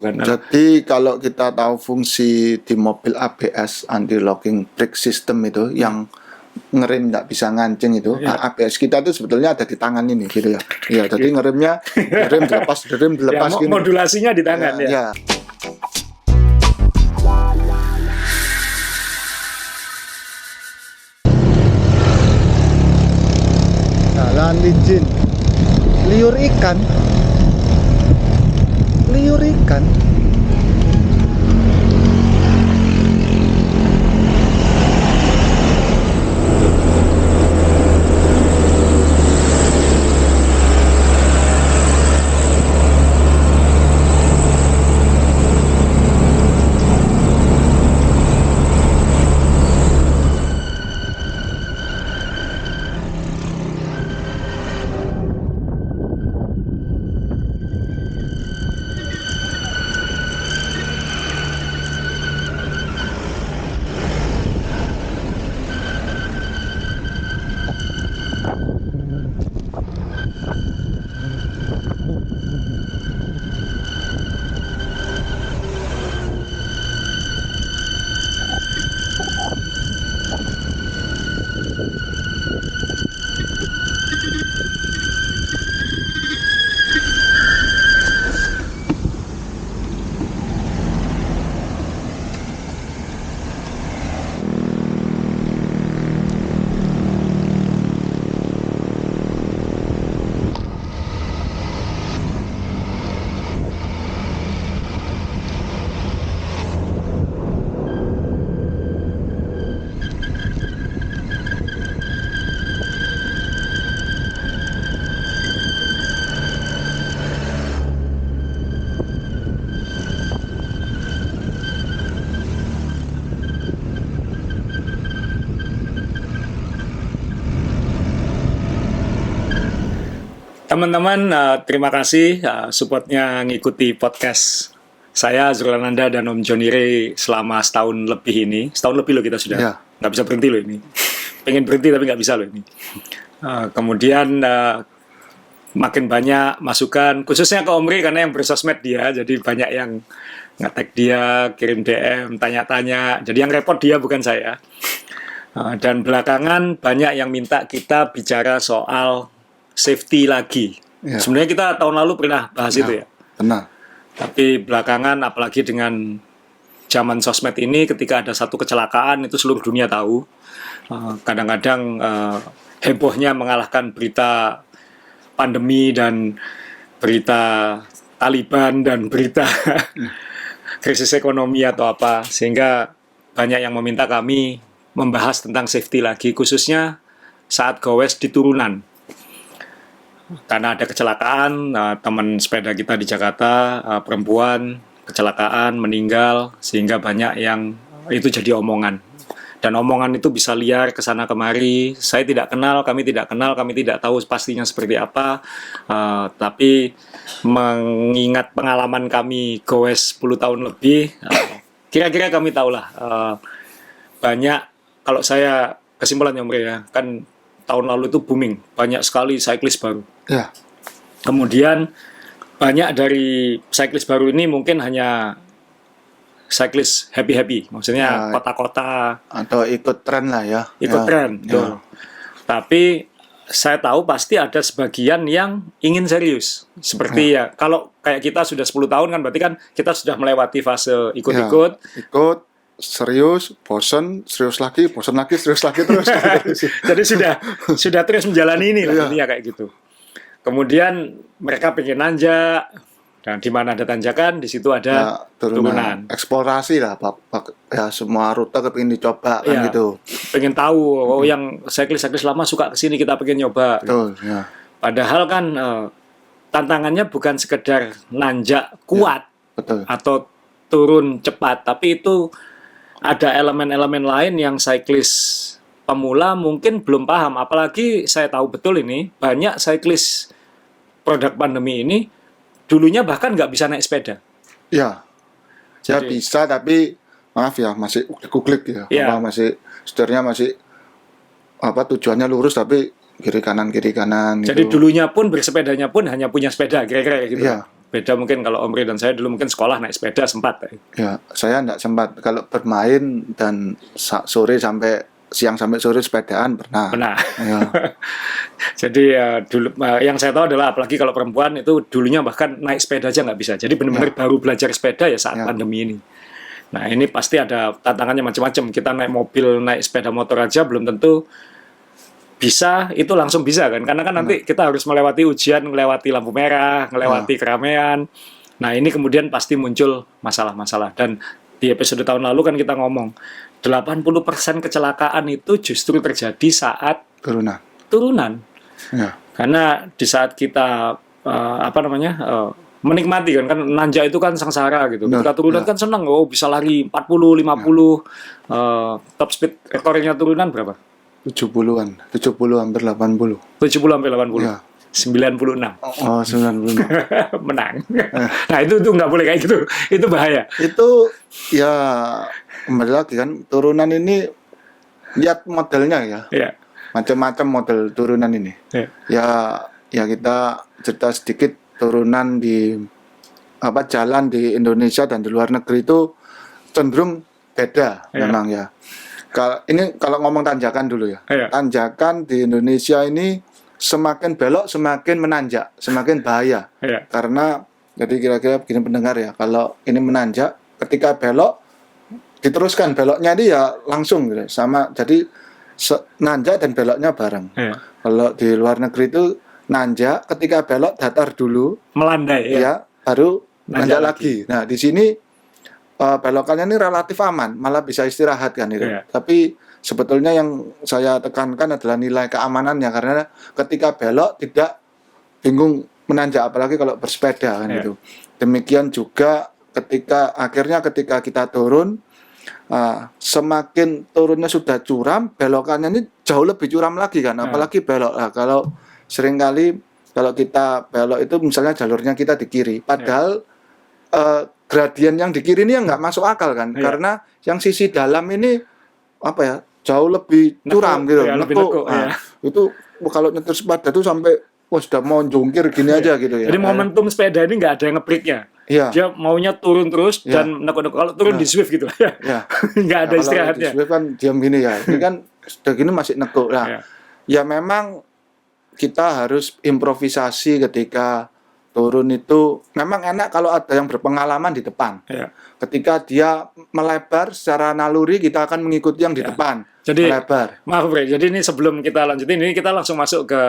Jadi kalau kita tahu fungsi di mobil ABS anti-locking brake system itu yang ngerem nggak bisa ngancing itu, ABS kita itu sebetulnya ada di tangan ini gitu ya. Iya, jadi ngerem dilepas ya, gini. modulasinya di tangan ya. Ya. Jalan licin, liur ikan. Teman-teman, terima kasih supportnya ngikuti podcast saya Azrul Ananda dan Om Johnny Ray selama setahun lebih ini. Setahun lebih loh kita sudah. Ya. Nggak bisa berhenti loh ini. Pengen berhenti tapi nggak bisa loh ini. Kemudian makin banyak masukan, khususnya ke Om Ray karena yang bersosmed dia, jadi banyak yang nge-tag dia, kirim DM, tanya-tanya. Jadi yang repot dia bukan saya. Dan belakangan banyak yang minta kita bicara soal safety lagi. Ya. Sebenarnya kita tahun lalu pernah bahas itu ya. Benar. Tapi belakangan apalagi dengan zaman sosmed ini ketika ada satu kecelakaan itu seluruh dunia tahu. Kadang-kadang hebohnya mengalahkan berita pandemi dan berita Taliban dan berita krisis ekonomi atau apa. Sehingga banyak yang meminta kami membahas tentang safety lagi, khususnya saat gowes di turunan. Karena ada kecelakaan, teman sepeda kita di Jakarta, perempuan, kecelakaan, meninggal, sehingga banyak yang itu jadi omongan. Dan omongan itu bisa liar ke sana kemari. Saya tidak kenal, kami tidak tahu pastinya seperti apa. Tapi mengingat pengalaman kami gowes 10 tahun lebih, kira-kira kami tahulah. Banyak, kalau saya kesimpulannya Om Ray ya, kan tahun lalu itu booming, banyak sekali cyclist baru. Ya. Kemudian banyak dari cyclist baru ini mungkin hanya cyclist happy-happy, maksudnya Ya. kota-kota Atau ikut tren lah ya. ikut tren. Betul. Tapi saya tahu pasti ada sebagian yang ingin serius. Seperti ya kalau kayak kita sudah 10 tahun kan berarti kan kita sudah melewati fase ikut-ikut. Ya. Ikut serius, bosan, serius lagi terus. Jadi sudah terus menjalani ini lah, Iya. intinya kayak gitu. Kemudian mereka pengen nanjak, dan di mana ada tanjakan, di situ ada turunan. Eksplorasi lah, ya semua rute kepingin dicoba kan Iya. gitu. Pengen tahu, yang cyclist lama suka kesini, kita pengen nyoba. Betul, ya. Padahal kan tantangannya bukan sekedar nanjak kuat Betul. atau turun cepat, tapi itu ada elemen-elemen lain yang cyclist pemula mungkin belum paham. Apalagi saya tahu betul ini banyak cyclist produk pandemi ini dulunya bahkan nggak bisa naik sepeda. Ya. Ya bisa tapi maaf ya masih kuklik ya. Ya. Masih setirnya masih tujuannya lurus tapi kiri kanan Jadi gitu. dulunya pun bersepedanya pun hanya punya sepeda kira-kira gitu. Iya. Beda mungkin kalau Omri dan saya dulu mungkin sekolah naik sepeda sempat. Ya, saya enggak sempat kalau bermain dan sore sampai siang sampai sore sepedaan pernah. Benar. Ya. Jadi dulu yang saya tahu adalah apalagi kalau perempuan itu dulunya bahkan naik sepeda aja nggak bisa. Jadi benar-benar baru belajar sepeda ya saat pandemi ini. Nah ini pasti ada tantangannya macam-macam. Kita naik mobil, naik sepeda motor aja belum tentu bisa itu langsung bisa kan, karena kan nanti kita harus melewati ujian, melewati lampu merah, melewati keramaian. Nah ini kemudian pasti muncul masalah-masalah, dan di episode tahun lalu kan kita ngomong 80% kecelakaan itu justru terjadi saat turunan. Ya. Karena di saat kita menikmati kan nanjak itu kan sengsara gitu. Ketika turunan kan senang, bisa lari 40, 50, top speed rekornya turunan berapa? 70-an, hampir 80. 70 sampai 80. Ya. 96. Oh, 96. Menang. Nah, itu nggak boleh kayak gitu. Itu bahaya. Itu ya kembali lagi kan, turunan ini lihat modelnya ya. Iya. Macam-macam model turunan ini. Iya. Ya kita cerita sedikit turunan di jalan di Indonesia dan di luar negeri itu cenderung beda memang ya. Kalau ngomong tanjakan dulu ya. Iya. Tanjakan di Indonesia ini semakin belok semakin menanjak, semakin bahaya. Iya. Karena jadi kira-kira begini pendengar ya, kalau ini menanjak, ketika belok diteruskan beloknya ini ya langsung gitu. Sama, jadi nanjak dan beloknya bareng. Iya. Kalau di luar negeri itu nanjak, ketika belok datar dulu, Melandai ya baru nanjak lagi. Nah di sini belokannya ini relatif aman, malah bisa istirahat kan itu. Yeah. Tapi sebetulnya yang saya tekankan adalah nilai keamanannya, karena ketika belok tidak bingung menanjak, apalagi kalau bersepeda kan itu. Demikian juga ketika kita turun, semakin turunnya sudah curam, belokannya ini jauh lebih curam lagi kan, apalagi belok. Nah, kalau seringkali kalau kita belok itu misalnya jalurnya kita di kiri, padahal gradien yang di kiri ini yang nggak masuk akal kan, karena yang sisi dalam ini jauh lebih curam gitu, nekuk. Itu kalau nyetir sepeda itu sampai sudah mau jungkir gini aja gitu ya. Jadi momentum sepeda ini nggak ada yang nge-break-nya. Dia maunya turun terus dan nekuk-nekuk. Kalau turun di Swift gitu ya. Nggak ada istirahatnya. Di Swift kan diam gini ya. Ini kan sudah gini masih nekuk. Nah, ya memang kita harus improvisasi ketika turun itu. Memang enak kalau ada yang berpengalaman di depan. Ketika dia melebar secara naluri, kita akan mengikuti yang di depan. Jadi melebar. Maaf Bre, jadi ini sebelum kita lanjutin ini kita langsung masuk ke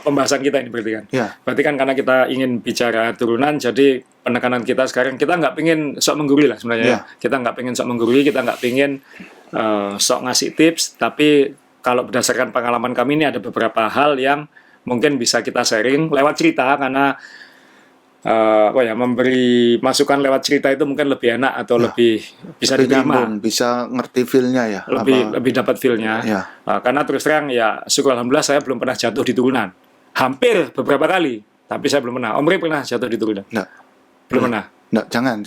pembahasan kita ini berarti kan. Berarti kan karena kita ingin bicara turunan, jadi penekanan kita sekarang kita nggak pengen sok menggurui lah sebenarnya. Kita nggak pengen sok menggurui, kita nggak pengen sok ngasih tips, tapi kalau berdasarkan pengalaman kami ini ada beberapa hal yang mungkin bisa kita sharing lewat cerita, karena memberi masukan lewat cerita itu mungkin lebih enak atau lebih bisa diterima, bisa ngerti feel-nya ya, lebih dapat feel-nya. Karena terus terang ya syukur alhamdulillah saya belum pernah jatuh di turunan, hampir beberapa kali, tapi saya belum pernah. Omri pernah jatuh di turunan? Belum pernah. Jangan.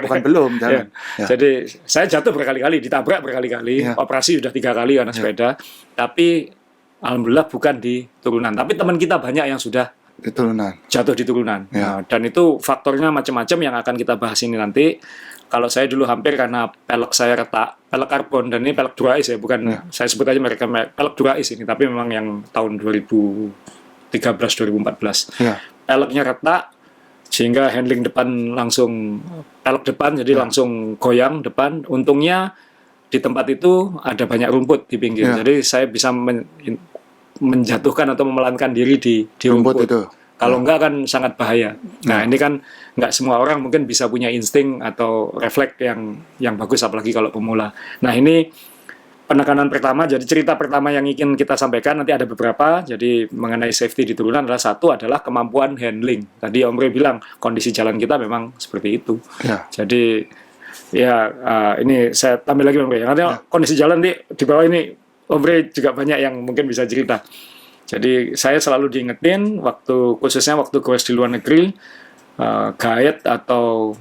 Bukan belum, jangan. Jadi saya jatuh berkali-kali, ditabrak berkali-kali, operasi sudah 3 kali karena sepeda, tapi alhamdulillah bukan di turunan. Tapi teman kita banyak yang sudah jatuh di turunan. Dan itu faktornya macam-macam yang akan kita bahas ini nanti. Kalau saya dulu hampir karena pelek saya retak, pelek karbon, dan ini pelek Durais ya, bukan saya sebut aja mereka pelek Durais ini, tapi memang yang tahun 2013-2014. Peleknya retak sehingga handling depan langsung pelek depan, jadi langsung goyang depan. Untungnya di tempat itu ada banyak rumput di pinggir, jadi saya bisa menjatuhkan atau memelankan diri di rumput itu. Kalau enggak kan sangat bahaya. Nah, ini kan enggak semua orang mungkin bisa punya insting atau refleks yang bagus, apalagi kalau pemula. Nah, ini penekanan pertama. Jadi cerita pertama yang ingin kita sampaikan, nanti ada beberapa. Jadi mengenai safety di turunan adalah satu adalah kemampuan handling. Tadi Om Ray bilang kondisi jalan kita memang seperti itu. Jadi ini saya tambah lagi Om Ray. Karena kondisi jalan di bawah ini Om Ray juga banyak yang mungkin bisa cerita. Jadi saya selalu diingetin khususnya waktu goes di luar negeri, guide atau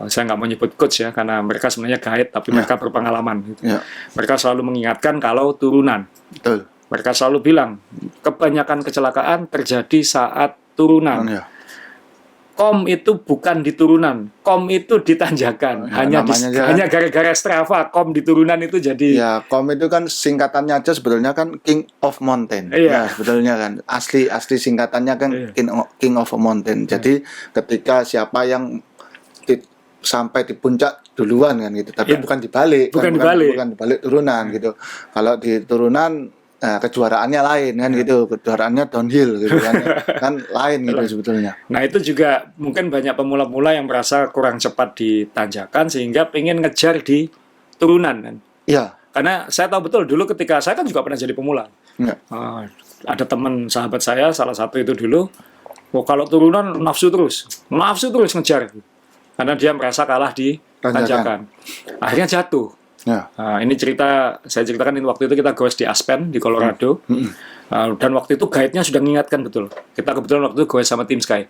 saya nggak mau nyebut coach ya, karena mereka sebenarnya guide tapi mereka berpengalaman gitu. Mereka selalu mengingatkan kalau turunan. Mereka selalu bilang kebanyakan kecelakaan terjadi saat turunan. kom itu bukan di turunan, kom itu di tanjakan. Ya, hanya gara-gara Strava kom di turunan itu jadi. Ya, kom itu kan singkatannya aja sebetulnya kan King of Mountain. Iya. Ya, sebetulnya kan asli singkatannya kan Iya. King of Mountain. Jadi ketika siapa yang sampai di puncak duluan kan gitu. Tapi Iya. bukan dibalik, Bukan dibalik. bukan dibalik turunan gitu. Kalau di turunan kejuaraannya lain kan gitu, kejuaraannya downhill gitu kan, kan lain gitu sebetulnya. Nah itu juga mungkin banyak pemula-pemula yang merasa kurang cepat di tanjakan sehingga pengen ngejar di turunan kan. Iya. Karena saya tahu betul dulu ketika saya kan juga pernah jadi pemula. Ya. Ada teman sahabat saya salah satu itu dulu, kalau turunan nafsu terus ngejar, karena dia merasa kalah di tanjakan. Akhirnya jatuh. Ya. Ini saya ceritakan ini waktu itu kita goes di Aspen di Colorado. Dan waktu itu guide-nya sudah mengingatkan betul. Kita kebetulan waktu itu goes sama Team Sky.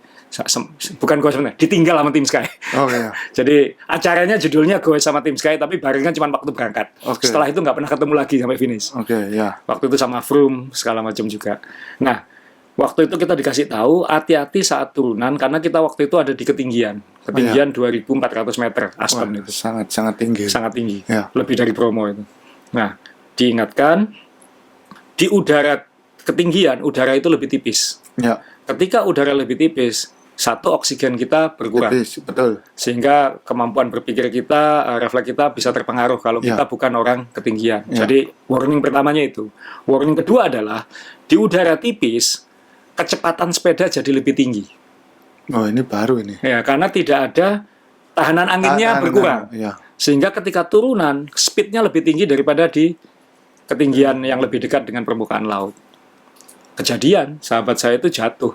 Bukan goes sebenarnya, ditinggal sama Team Sky. Oh iya. Jadi acaranya judulnya goes sama Team Sky, tapi barengan cuma waktu berangkat. Oke. Setelah itu nggak pernah ketemu lagi sampai finish. Oke, ya. Waktu itu sama Froome segala macam juga. Nah, waktu itu kita dikasih tahu hati-hati saat turunan karena kita waktu itu ada di ketinggian 2.400 meter Aspen. Wah, itu sangat tinggi. sangat tinggi, Ya. lebih dari Bromo itu. Nah, diingatkan di udara ketinggian udara itu lebih tipis. Ya. Ketika udara lebih tipis, satu oksigen kita berkurang, Tipis, betul. sehingga kemampuan berpikir kita, refleks kita bisa terpengaruh kalau Ya. kita bukan orang ketinggian. Ya. Jadi warning pertamanya itu. Warning kedua adalah di udara tipis kecepatan sepeda jadi lebih tinggi. Oh, ini baru ini. Ya, karena tidak ada tahanan anginnya berkurang. Ya. Sehingga ketika turunan, speednya lebih tinggi daripada di ketinggian yang lebih dekat dengan permukaan laut. Kejadian, sahabat saya itu jatuh.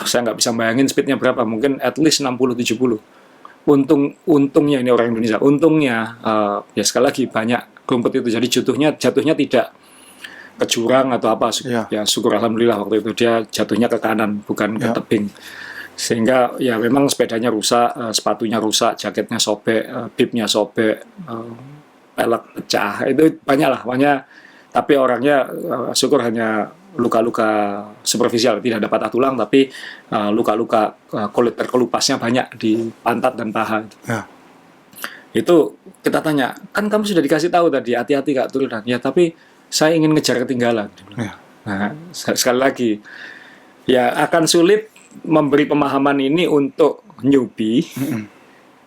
Saya nggak bisa bayangin speednya berapa, mungkin at least 60-70. Untungnya ini orang Indonesia, untungnya ya sekali lagi banyak rumput itu, jadi jatuhnya tidak ke jurang atau apa. Ya. Ya syukur alhamdulillah waktu itu dia jatuhnya ke kanan bukan ke Ya. tebing, sehingga ya memang sepedanya rusak, sepatunya rusak, jaketnya sobek, bibnya sobek, pelek pecah, itu banyak. Tapi orangnya syukur hanya luka-luka superficial, tidak ada patah tulang, tapi luka-luka kulit terkelupasnya banyak di pantat dan paha. Ya. Itu kita tanya, kan kamu sudah dikasih tahu tadi hati-hati Kak turunan. Ya tapi saya ingin ngejar ketinggalan. Ya. Nah, sekali lagi, ya akan sulit memberi pemahaman ini untuk newbie.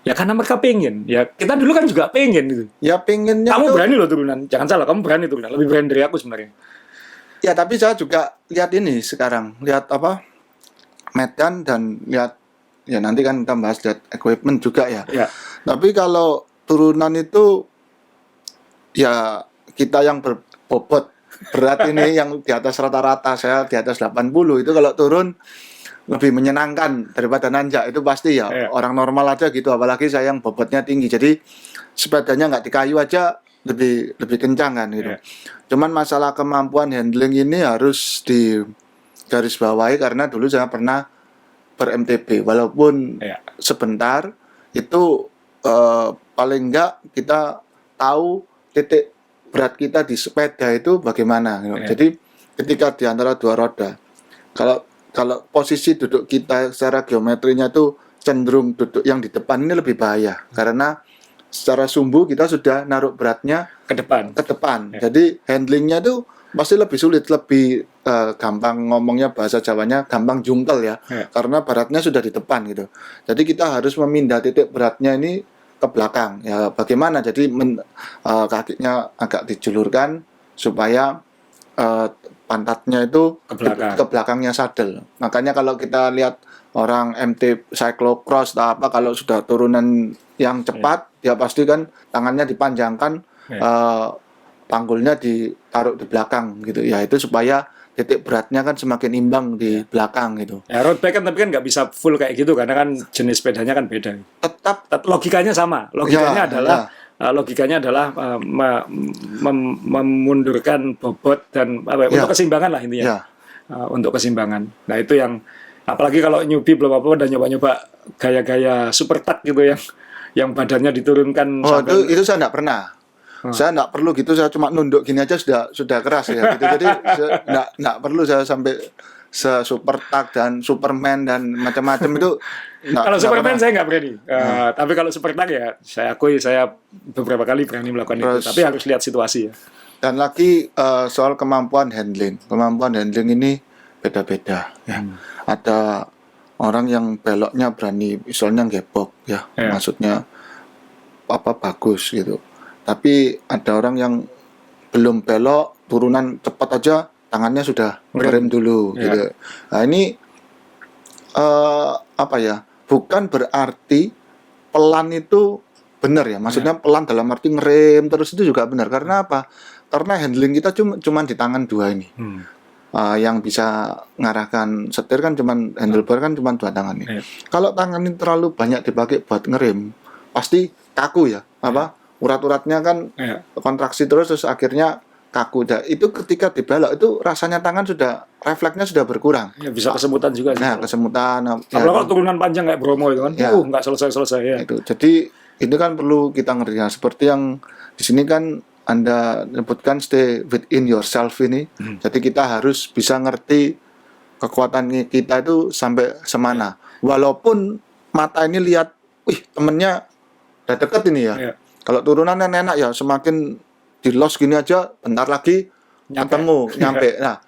Ya karena mereka pengen. Ya kita dulu kan juga pengen gitu. Ya pengennya Kamu tuh, berani loh turunan. Jangan salah, kamu berani turunan. Lebih berani dari aku sebenarnya. ya tapi saya juga lihat ini sekarang, lihat apa? Medan dan lihat ya nanti kan kita bahas lihat equipment juga ya. Ya, Tapi kalau turunan itu ya kita yang berbobot berat ini yang di atas rata-rata, saya di atas 80 itu kalau turun lebih menyenangkan daripada nanjak, itu pasti ya. Iya. Orang normal aja gitu, apalagi saya yang bobotnya tinggi, jadi sepedanya nggak di kayu aja lebih kencang kan gitu. Iya. Cuman masalah kemampuan handling ini harus di garis bawahi, karena dulu saya pernah ber-MTB walaupun ya, sebentar, itu paling enggak kita tahu titik berat kita di sepeda itu bagaimana gitu. Iya. Jadi ketika di antara dua roda, kalau posisi duduk kita secara geometrinya itu cenderung duduk yang di depan ini lebih bahaya, karena secara sumbu kita sudah naruh beratnya ke depan. Ya. Jadi handlingnya itu pasti lebih sulit, lebih gampang, ngomongnya bahasa Jawanya gampang jungkel ya. Karena beratnya sudah di depan gitu. Jadi kita harus memindah titik beratnya ini ke belakang. Ya bagaimana? Jadi kakinya agak dijulurkan supaya pantatnya itu Ke belakang. ke belakangnya sadel. Makanya kalau kita lihat orang MT cyclocross atau apa, kalau sudah turunan yang cepat, dia pasti kan tangannya dipanjangkan, panggulnya ditaruh di belakang gitu. Ya itu supaya titik beratnya kan semakin imbang di belakang gitu. Ya road bike kan tapi kan nggak bisa full kayak gitu karena kan jenis sepedanya kan beda. Tetap Logikanya sama. Logikanya adalah memundurkan bobot dan untuk keseimbangan lah intinya. Untuk keseimbangan. Nah itu yang apalagi kalau newbie belum apa dan nyoba-nyoba gaya-gaya super tuck gitu yang badannya diturunkan. Oh itu saya nggak pernah. Saya nggak perlu gitu, saya cuma nunduk gini aja sudah keras ya gitu. Jadi nggak perlu saya sampai super tag dan Superman dan macam-macam itu Kalau Superman saya nggak berani. Tapi kalau super tag ya saya akui saya beberapa kali berani melakukan itu. Terus- Tapi harus lihat situasi ya. Dan lagi soal kemampuan handling. Kemampuan handling ini beda-beda ya. Ada orang yang beloknya berani, misalnya gebok ya, Ya. maksudnya bagus gitu. Tapi ada orang yang belum belok, turunan cepat aja tangannya sudah ngerem dulu Ya. gitu. Nah, ini apa ya? Bukan berarti pelan itu benar ya. Maksudnya pelan dalam arti ngerem terus itu juga benar. Karena apa? Karena handling kita cuma di tangan dua ini. Yang bisa ngarahkan setir kan cuman handlebar kan cuma dua tangan ini. Iya. Kalau tangan ini terlalu banyak dipakai buat ngerem, pasti kaku ya. Urat-uratnya kan Ya. kontraksi terus akhirnya kaku. Itu ketika dibelok itu rasanya tangan sudah refleksnya sudah berkurang. Ya, bisa kesemutan juga sih. Nah, kesemutan. Apalagi kalau turunan panjang kayak Bromo itu kan, Ya. nggak selesai-selesai ya. Itu. Jadi itu kan perlu kita ngerti ya. Seperti yang di sini kan Anda sebutkan stay within yourself ini. Jadi kita harus bisa ngerti kekuatan kita itu sampai semana. Walaupun mata ini lihat, wih temennya udah deket ini ya. Ya. Kalau turunannya enak ya, semakin di los gini aja, bentar lagi ketemu, nyampe. Nah,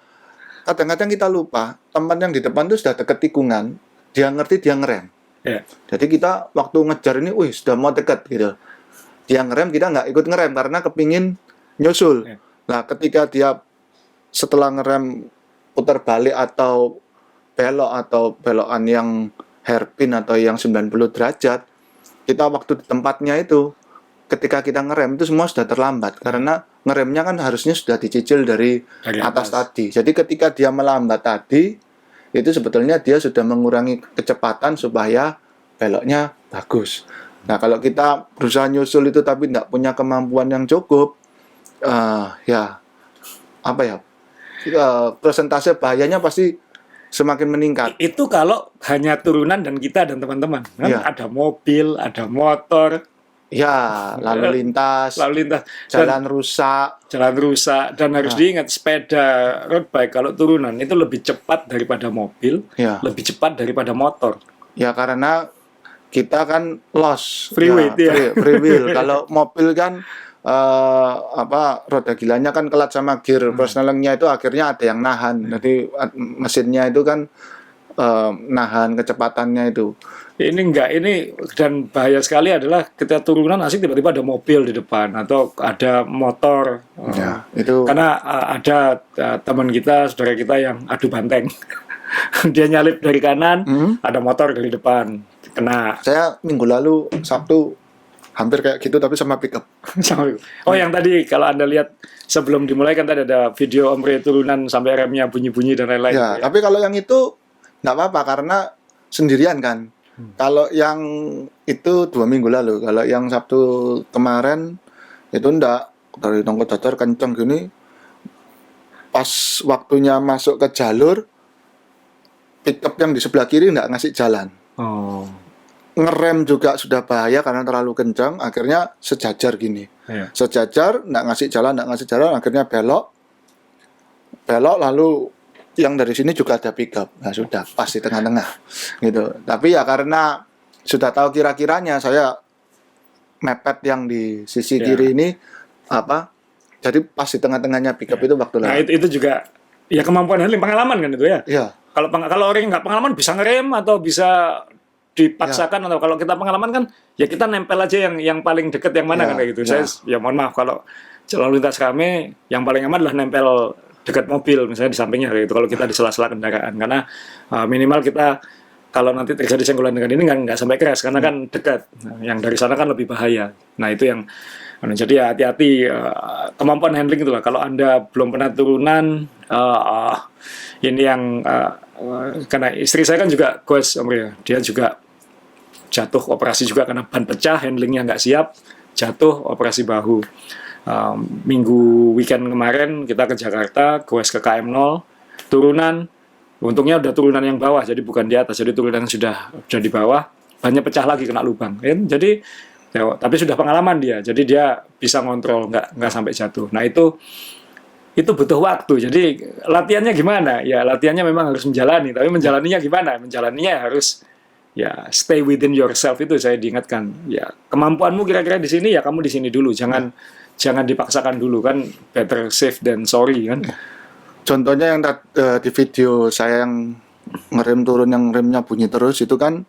kadang-kadang kita lupa, teman yang di depan itu sudah deket tikungan, dia ngerti dia ngerem. Ya. Jadi kita waktu ngejar ini, wih sudah mau deket gitu. Dia ngerem, kita nggak ikut ngerem karena kepingin nyusul. Ya. Nah, ketika dia setelah ngerem putar balik atau belok atau belokan yang hairpin atau yang 90 derajat, kita waktu di tempatnya itu, ketika kita ngerem itu semua sudah terlambat karena ngeremnya kan harusnya sudah dicicil dari atas tadi. Jadi ketika dia melambat tadi, itu sebetulnya dia sudah mengurangi kecepatan supaya beloknya bagus. Nah, kalau kita berusaha nyusul itu tapi tidak punya kemampuan yang cukup, persentase bahayanya pasti semakin meningkat. Itu kalau hanya turunan dan kita dan teman-teman. Kan Ya. ada mobil, ada motor, Ya, lalu lintas, jalan rusak. jalan rusak, dan harus diingat sepeda road bike kalau turunan itu lebih cepat daripada mobil, Ya. lebih cepat daripada motor. Ya karena kita kan loss Free weight, ya. free wheel. Kalau mobil kan roda gilanya kan kelat sama gear, persnelengnya itu akhirnya ada yang nahan. Jadi mesinnya itu kan nahan kecepatannya itu. Ini enggak, ini dan bahaya sekali adalah kita turunan asik tiba-tiba ada mobil di depan atau ada motor. Ya, itu Karena ada teman kita, saudara kita yang adu banteng. Dia nyalip dari kanan, ada motor dari depan, kena. saya minggu lalu Sabtu hampir kayak gitu tapi sama pickup. Oh, yang tadi kalau Anda lihat sebelum dimulai kan tadi ada video Om Re turunan sampai remnya bunyi-bunyi dan lain-lain. Ya, tapi kalau yang itu nggak apa-apa karena sendirian kan. Kalau yang itu 2 minggu lalu, kalau yang Sabtu kemarin itu enggak, dari tongkol datar kenceng gini, pas waktunya masuk ke jalur, pickup yang di sebelah kiri enggak ngasih jalan. Oh. Ngerem juga sudah bahaya karena terlalu kencang, akhirnya sejajar gini. Iya. Sejajar, enggak ngasih jalan, akhirnya belok lalu yang dari sini juga ada pickup. Nah, sudah pas di tengah-tengah gitu. Tapi ya karena sudah tahu kira-kiranya, saya mepet yang di sisi kiri ini jadi pas di tengah-tengahnya pickup itu waktu Nah, lalu. itu juga ya kemampuan handling, pengalaman kan itu ya. Iya. Kalau orang yang nggak pengalaman bisa ngerem atau bisa dipaksakan, atau kalau kita pengalaman kan ya kita nempel aja yang paling deket yang mana Ya, kan kayak gitu. ya. Saya mohon maaf kalau lalu lintas rame yang paling aman adalah nempel dekat mobil misalnya di sampingnya kayak gitu kalau kita di sela-sela kendaraan, karena minimal kita kalau nanti terjadi senggolan dengan ini nggak sampai keras karena kan dekat. Nah, yang dari sana kan lebih bahaya. Nah, itu yang jadi ya hati-hati, kemampuan handling itulah. Kalau Anda belum pernah turunan, ini yang karena istri saya kan juga goes Om Ria, dia juga jatuh operasi juga karena ban pecah, handlingnya nggak siap, jatuh operasi bahu. Minggu weekend kemarin kita ke Jakarta, goes ke KM0, turunan, untungnya udah turunan yang bawah, jadi bukan di atas, jadi turunan yang sudah di bawah, bannya pecah lagi kena lubang. Jadi ya, tapi sudah pengalaman dia, jadi dia bisa ngontrol, nggak sampai jatuh. Nah, itu itu butuh waktu. Jadi latihannya gimana? Ya latihannya memang harus menjalani, tapi menjalaninya gimana? Menjalaninya harus ya stay within yourself, itu saya diingatkan. Ya kemampuanmu kira-kira di sini, ya kamu di sini dulu. Jangan dipaksakan dulu, kan better safe than sorry kan. Contohnya yang di video saya yang ngerem turun, yang remnya bunyi terus itu kan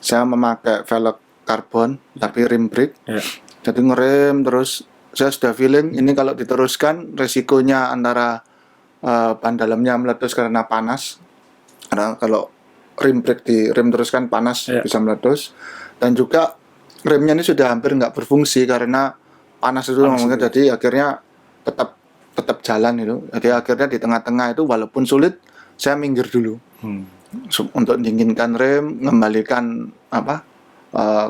saya memakai velg karbon tapi rim brake. Ya. Jadi ngerem terus, saya sudah feeling ini kalau diteruskan resikonya antara ban dalamnya meletus karena panas. Karena kalau rim brake di rem teruskan panas, Ya. bisa meletus. Dan juga remnya ini sudah hampir nggak berfungsi karena panas itu. Jadi akhirnya tetap jalan itu. Jadi akhirnya di tengah-tengah itu walaupun sulit, saya minggir dulu untuk dinginkan rem, mengembalikan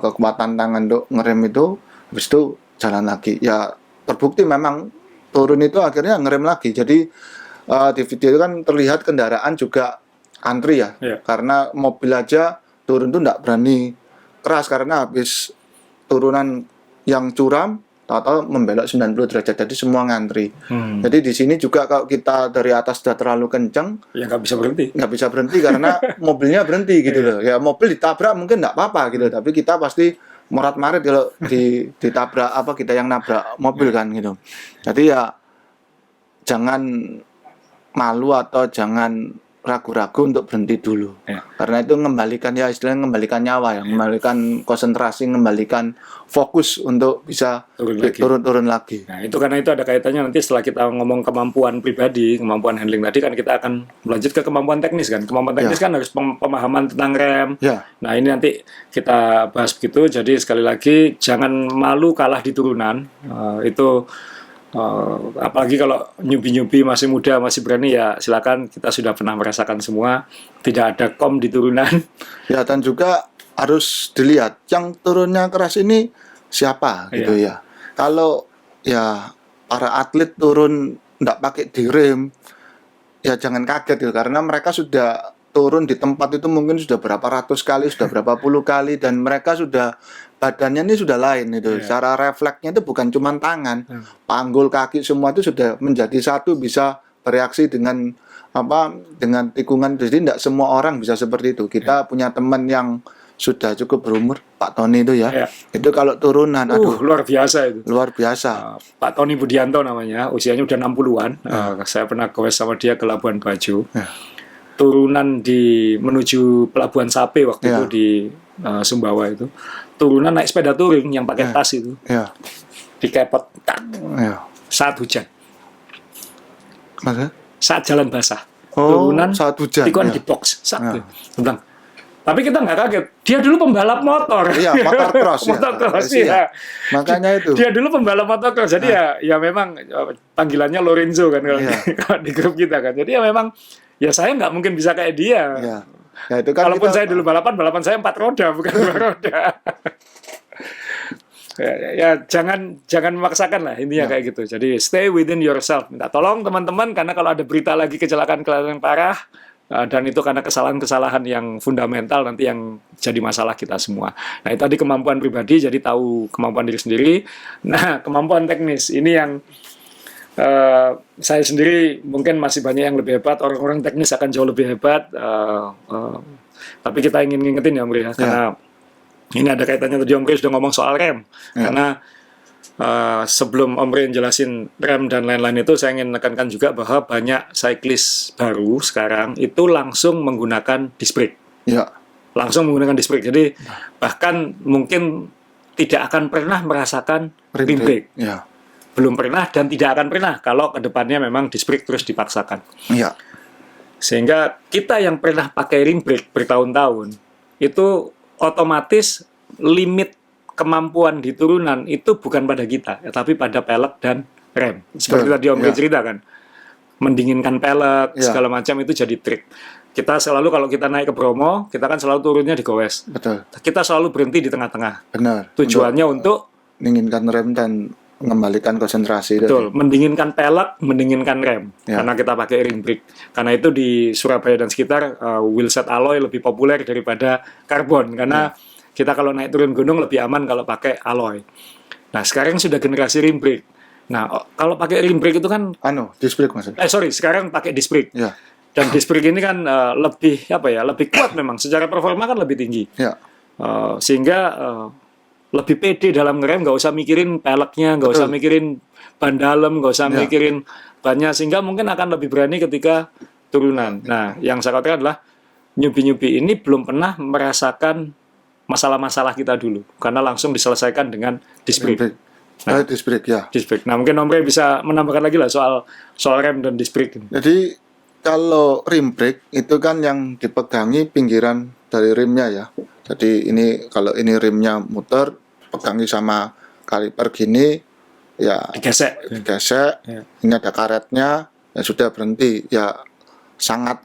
kekuatan tangan untuk ngerem itu. Habis itu jalan lagi. Ya terbukti memang turun itu akhirnya ngerem lagi. Jadi di video itu kan terlihat kendaraan juga antri ya. Karena mobil aja turun tuh nggak berani keras karena habis turunan yang curam tahu-tahu membelok 90 derajat, jadi semua ngantri. Jadi di sini juga kalau kita dari atas sudah terlalu kenceng, ya nggak bisa berhenti karena mobilnya berhenti gitu loh. Ya mobil ditabrak mungkin nggak apa-apa gitu, tapi kita pasti morat-marit kalau ditabrak kita yang nabrak mobil kan gitu. Jadi ya jangan malu atau jangan ragu-ragu untuk berhenti dulu. Karena itu mengembalikan, ya istilahnya mengembalikan nyawa ya, mengembalikan konsentrasi, mengembalikan fokus untuk bisa turun lagi. Nah, itu karena itu ada kaitannya nanti setelah kita ngomong kemampuan pribadi, kemampuan handling tadi kan kita akan lanjut ke kemampuan teknis kan. Kemampuan teknis kan harus pemahaman tentang rem. Nah, ini nanti kita bahas begitu. Jadi sekali lagi jangan malu kalah di turunan. Apalagi kalau nyubi-nyubi masih muda, masih berani, ya silakan, kita sudah pernah merasakan semua, tidak ada kom di turunan. Ya, dan juga harus dilihat yang turunnya keras ini siapa gitu ya. Kalau ya para atlet turun nggak pakai direm, ya jangan kaget gitu, karena mereka sudah turun di tempat itu mungkin sudah berapa ratus kali, sudah berapa puluh kali, dan mereka sudah badannya ini sudah lain itu. Cara refleksnya itu bukan cuma tangan, panggul, kaki, semua itu sudah menjadi satu, bisa bereaksi dengan dengan tikungan. Jadi tidak semua orang bisa seperti itu. Kita punya teman yang sudah cukup berumur, Pak Tony itu ya. Itu kalau turunan, luar biasa itu. Luar biasa. Pak Tony Budianto namanya, usianya udah 60-an. Saya pernah goes sama dia ke Labuan Bajo. Turunan menuju Pelabuhan Sape waktu itu di Sumbawa itu. Turunan naik sepeda touring yang pakai tas itu. Dikepot saat hujan. Maksudnya? Saat jalan basah. Turunan saat hujan. Tikuan di box. Bilang, tapi kita nggak kaget. Dia dulu pembalap motor. Iya, motor cross. Ya. Makanya itu. Dia dulu pembalap motor cross. Jadi ya memang panggilannya Lorenzo kan kalau di grup kita kan. Jadi ya memang ya saya nggak mungkin bisa kayak dia. Ya, itu kan walaupun saya dulu balapan saya 4 roda bukan 2 roda. ya jangan memaksakan lah intinya kayak gitu. Jadi stay within yourself. Minta tolong teman-teman, karena kalau ada berita lagi kecelakaan parah dan itu karena kesalahan-kesalahan yang fundamental nanti yang jadi masalah kita semua. Nah, itu tadi kemampuan pribadi, jadi tahu kemampuan diri sendiri. Nah, kemampuan teknis ini yang saya sendiri mungkin masih banyak yang lebih hebat, orang-orang teknis akan jauh lebih hebat, tapi kita ingin ngingetin ya Om Ri, karena ini ada kaitannya tadi Om Ri sudah ngomong soal rem, karena sebelum Om Ri jelasin rem dan lain-lain itu, saya ingin menekankan juga bahwa banyak cyclist baru sekarang itu langsung menggunakan disc brake, langsung menggunakan disc brake, jadi bahkan mungkin tidak akan pernah merasakan rim brake. Belum pernah dan tidak akan pernah kalau kedepannya memang disc brake terus dipaksakan. Sehingga kita yang pernah pakai rim brake bertahun-tahun itu otomatis limit kemampuan di turunan itu bukan pada kita, tapi pada pelek dan rem. Seperti tadi Om Ri cerita kan, mendinginkan pelek segala macam itu jadi trik. Kita selalu kalau kita naik ke Bromo, kita kan selalu turunnya di gowes. Kita selalu berhenti di tengah-tengah. Tujuannya untuk menginginkan rem dan mengembalikan konsentrasi. Betul, mendinginkan pelek, mendinginkan rem. Karena kita pakai rim brake. Karena itu di Surabaya dan sekitar wheelset alloy lebih populer daripada karbon. Karena kita kalau naik turun gunung lebih aman kalau pakai alloy. Nah, sekarang sudah generasi rim brake. Nah, kalau pakai rim brake itu kan disc brake maksudnya. sekarang pakai disc brake. Ya, Dan disc brake ini kan lebih kuat memang, secara performa kan lebih tinggi. ya. Sehingga lebih pede dalam ngerem, nggak usah mikirin peleknya, nggak usah mikirin ban dalam, nggak usah mikirin bannya, sehingga mungkin akan lebih berani ketika turunan. Nah, yang saya katakan adalah newbie ini belum pernah merasakan masalah-masalah kita dulu, karena langsung diselesaikan dengan disc brake. Disc brake ya. Disc brake. Nah, mungkin Om Rey bisa menambahkan lagi lah soal rem dan disc brake. Jadi kalau rim brake itu kan yang dipegangi pinggiran dari rimnya ya. Jadi ini kalau ini rimnya muter, pegangi sama kaliper gini, ya Digesek. Ya. Ini ada karetnya, ya sudah berhenti. Ya sangat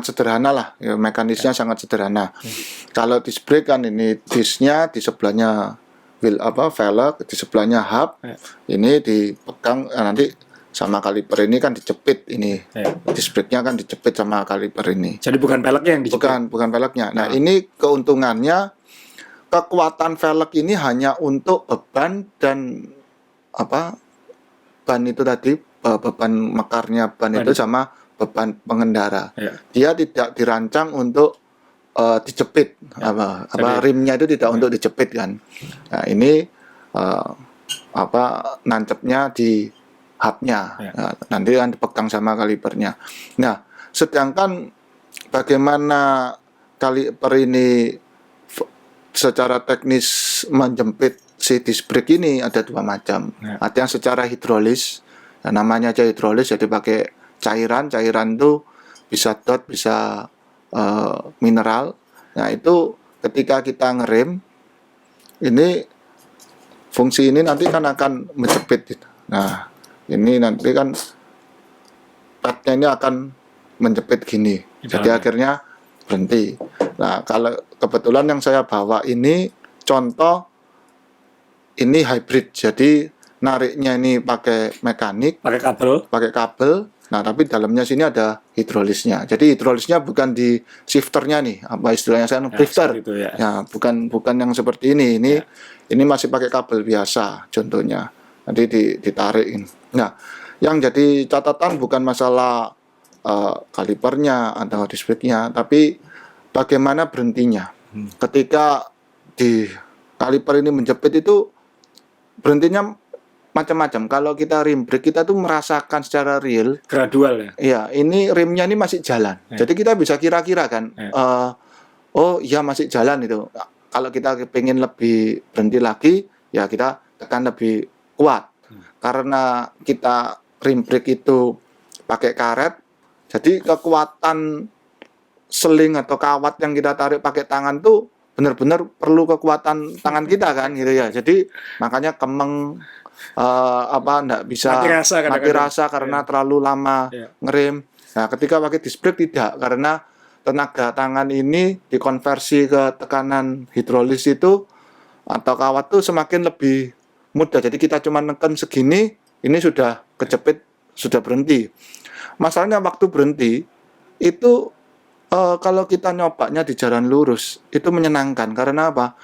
sederhana lah, ya, mekanisnya sangat sederhana. Kalau disc brake kan ini disknya di sebelahnya velg, di sebelahnya hub, ini dipegang nanti sama kaliper ini kan dijepit ini. Disc brake-nya kan dijepit sama kaliper ini. Jadi bukan peleknya yang dijepit. Bukan velgnya. Nah, ini keuntungannya kekuatan velg ini hanya untuk beban dan ban itu tadi, beban mekarnya ban itu sama beban pengendara. Dia tidak dirancang untuk dijepit. Rimnya itu tidak untuk dijepit kan. Nah, ini nancepnya di hubnya, nanti kan dipegang sama kalipernya. Nah, sedangkan bagaimana kaliper ini secara teknis menjepit si disc brake ini ada dua macam. Ada yang secara hidrolis, namanya aja hidrolis, jadi pakai cairan itu bisa dot, bisa mineral. Nah, itu ketika kita ngerem, ini fungsi ini nanti kan akan menjepit. Nah, ini nanti kan padnya ini akan menjepit gini, jadi akhirnya berhenti. Nah, kalau kebetulan yang saya bawa ini contoh ini hybrid, jadi nariknya ini pakai mekanik, pakai kabel. Nah, tapi dalamnya sini ada hidrolisnya. Jadi hidrolisnya bukan di shifternya nih, apa istilahnya saya drifter. Ya, bukan yang seperti ini. Ini masih pakai kabel biasa contohnya. Nanti ditarik ini. Nah, yang jadi catatan bukan masalah kalipernya atau disc brake-nya, tapi bagaimana berhentinya. Ketika di kaliper ini menjepit itu berhentinya macam-macam. Kalau kita rim brake, kita tuh merasakan secara real, gradual ya. Iya, ini rimnya ini masih jalan. Jadi kita bisa kira-kira kan, oh iya masih jalan itu. Kalau kita pengen lebih berhenti lagi, ya kita tekan lebih kuat. Karena kita rim brake itu pakai karet, jadi kekuatan seling atau kawat yang kita tarik pakai tangan tuh benar-benar perlu kekuatan tangan kita kan gitu ya. Jadi makanya kemeng enggak bisa mati rasa karena terlalu lama ngerem. Nah, ketika pakai disc brake tidak, karena tenaga tangan ini dikonversi ke tekanan hidrolis itu atau kawat tuh semakin lebih mudah. Jadi kita cuma neken segini, ini sudah kejepit, sudah berhenti. Masalahnya waktu berhenti itu kalau kita nyobanya di jalan lurus itu menyenangkan. Karena apa?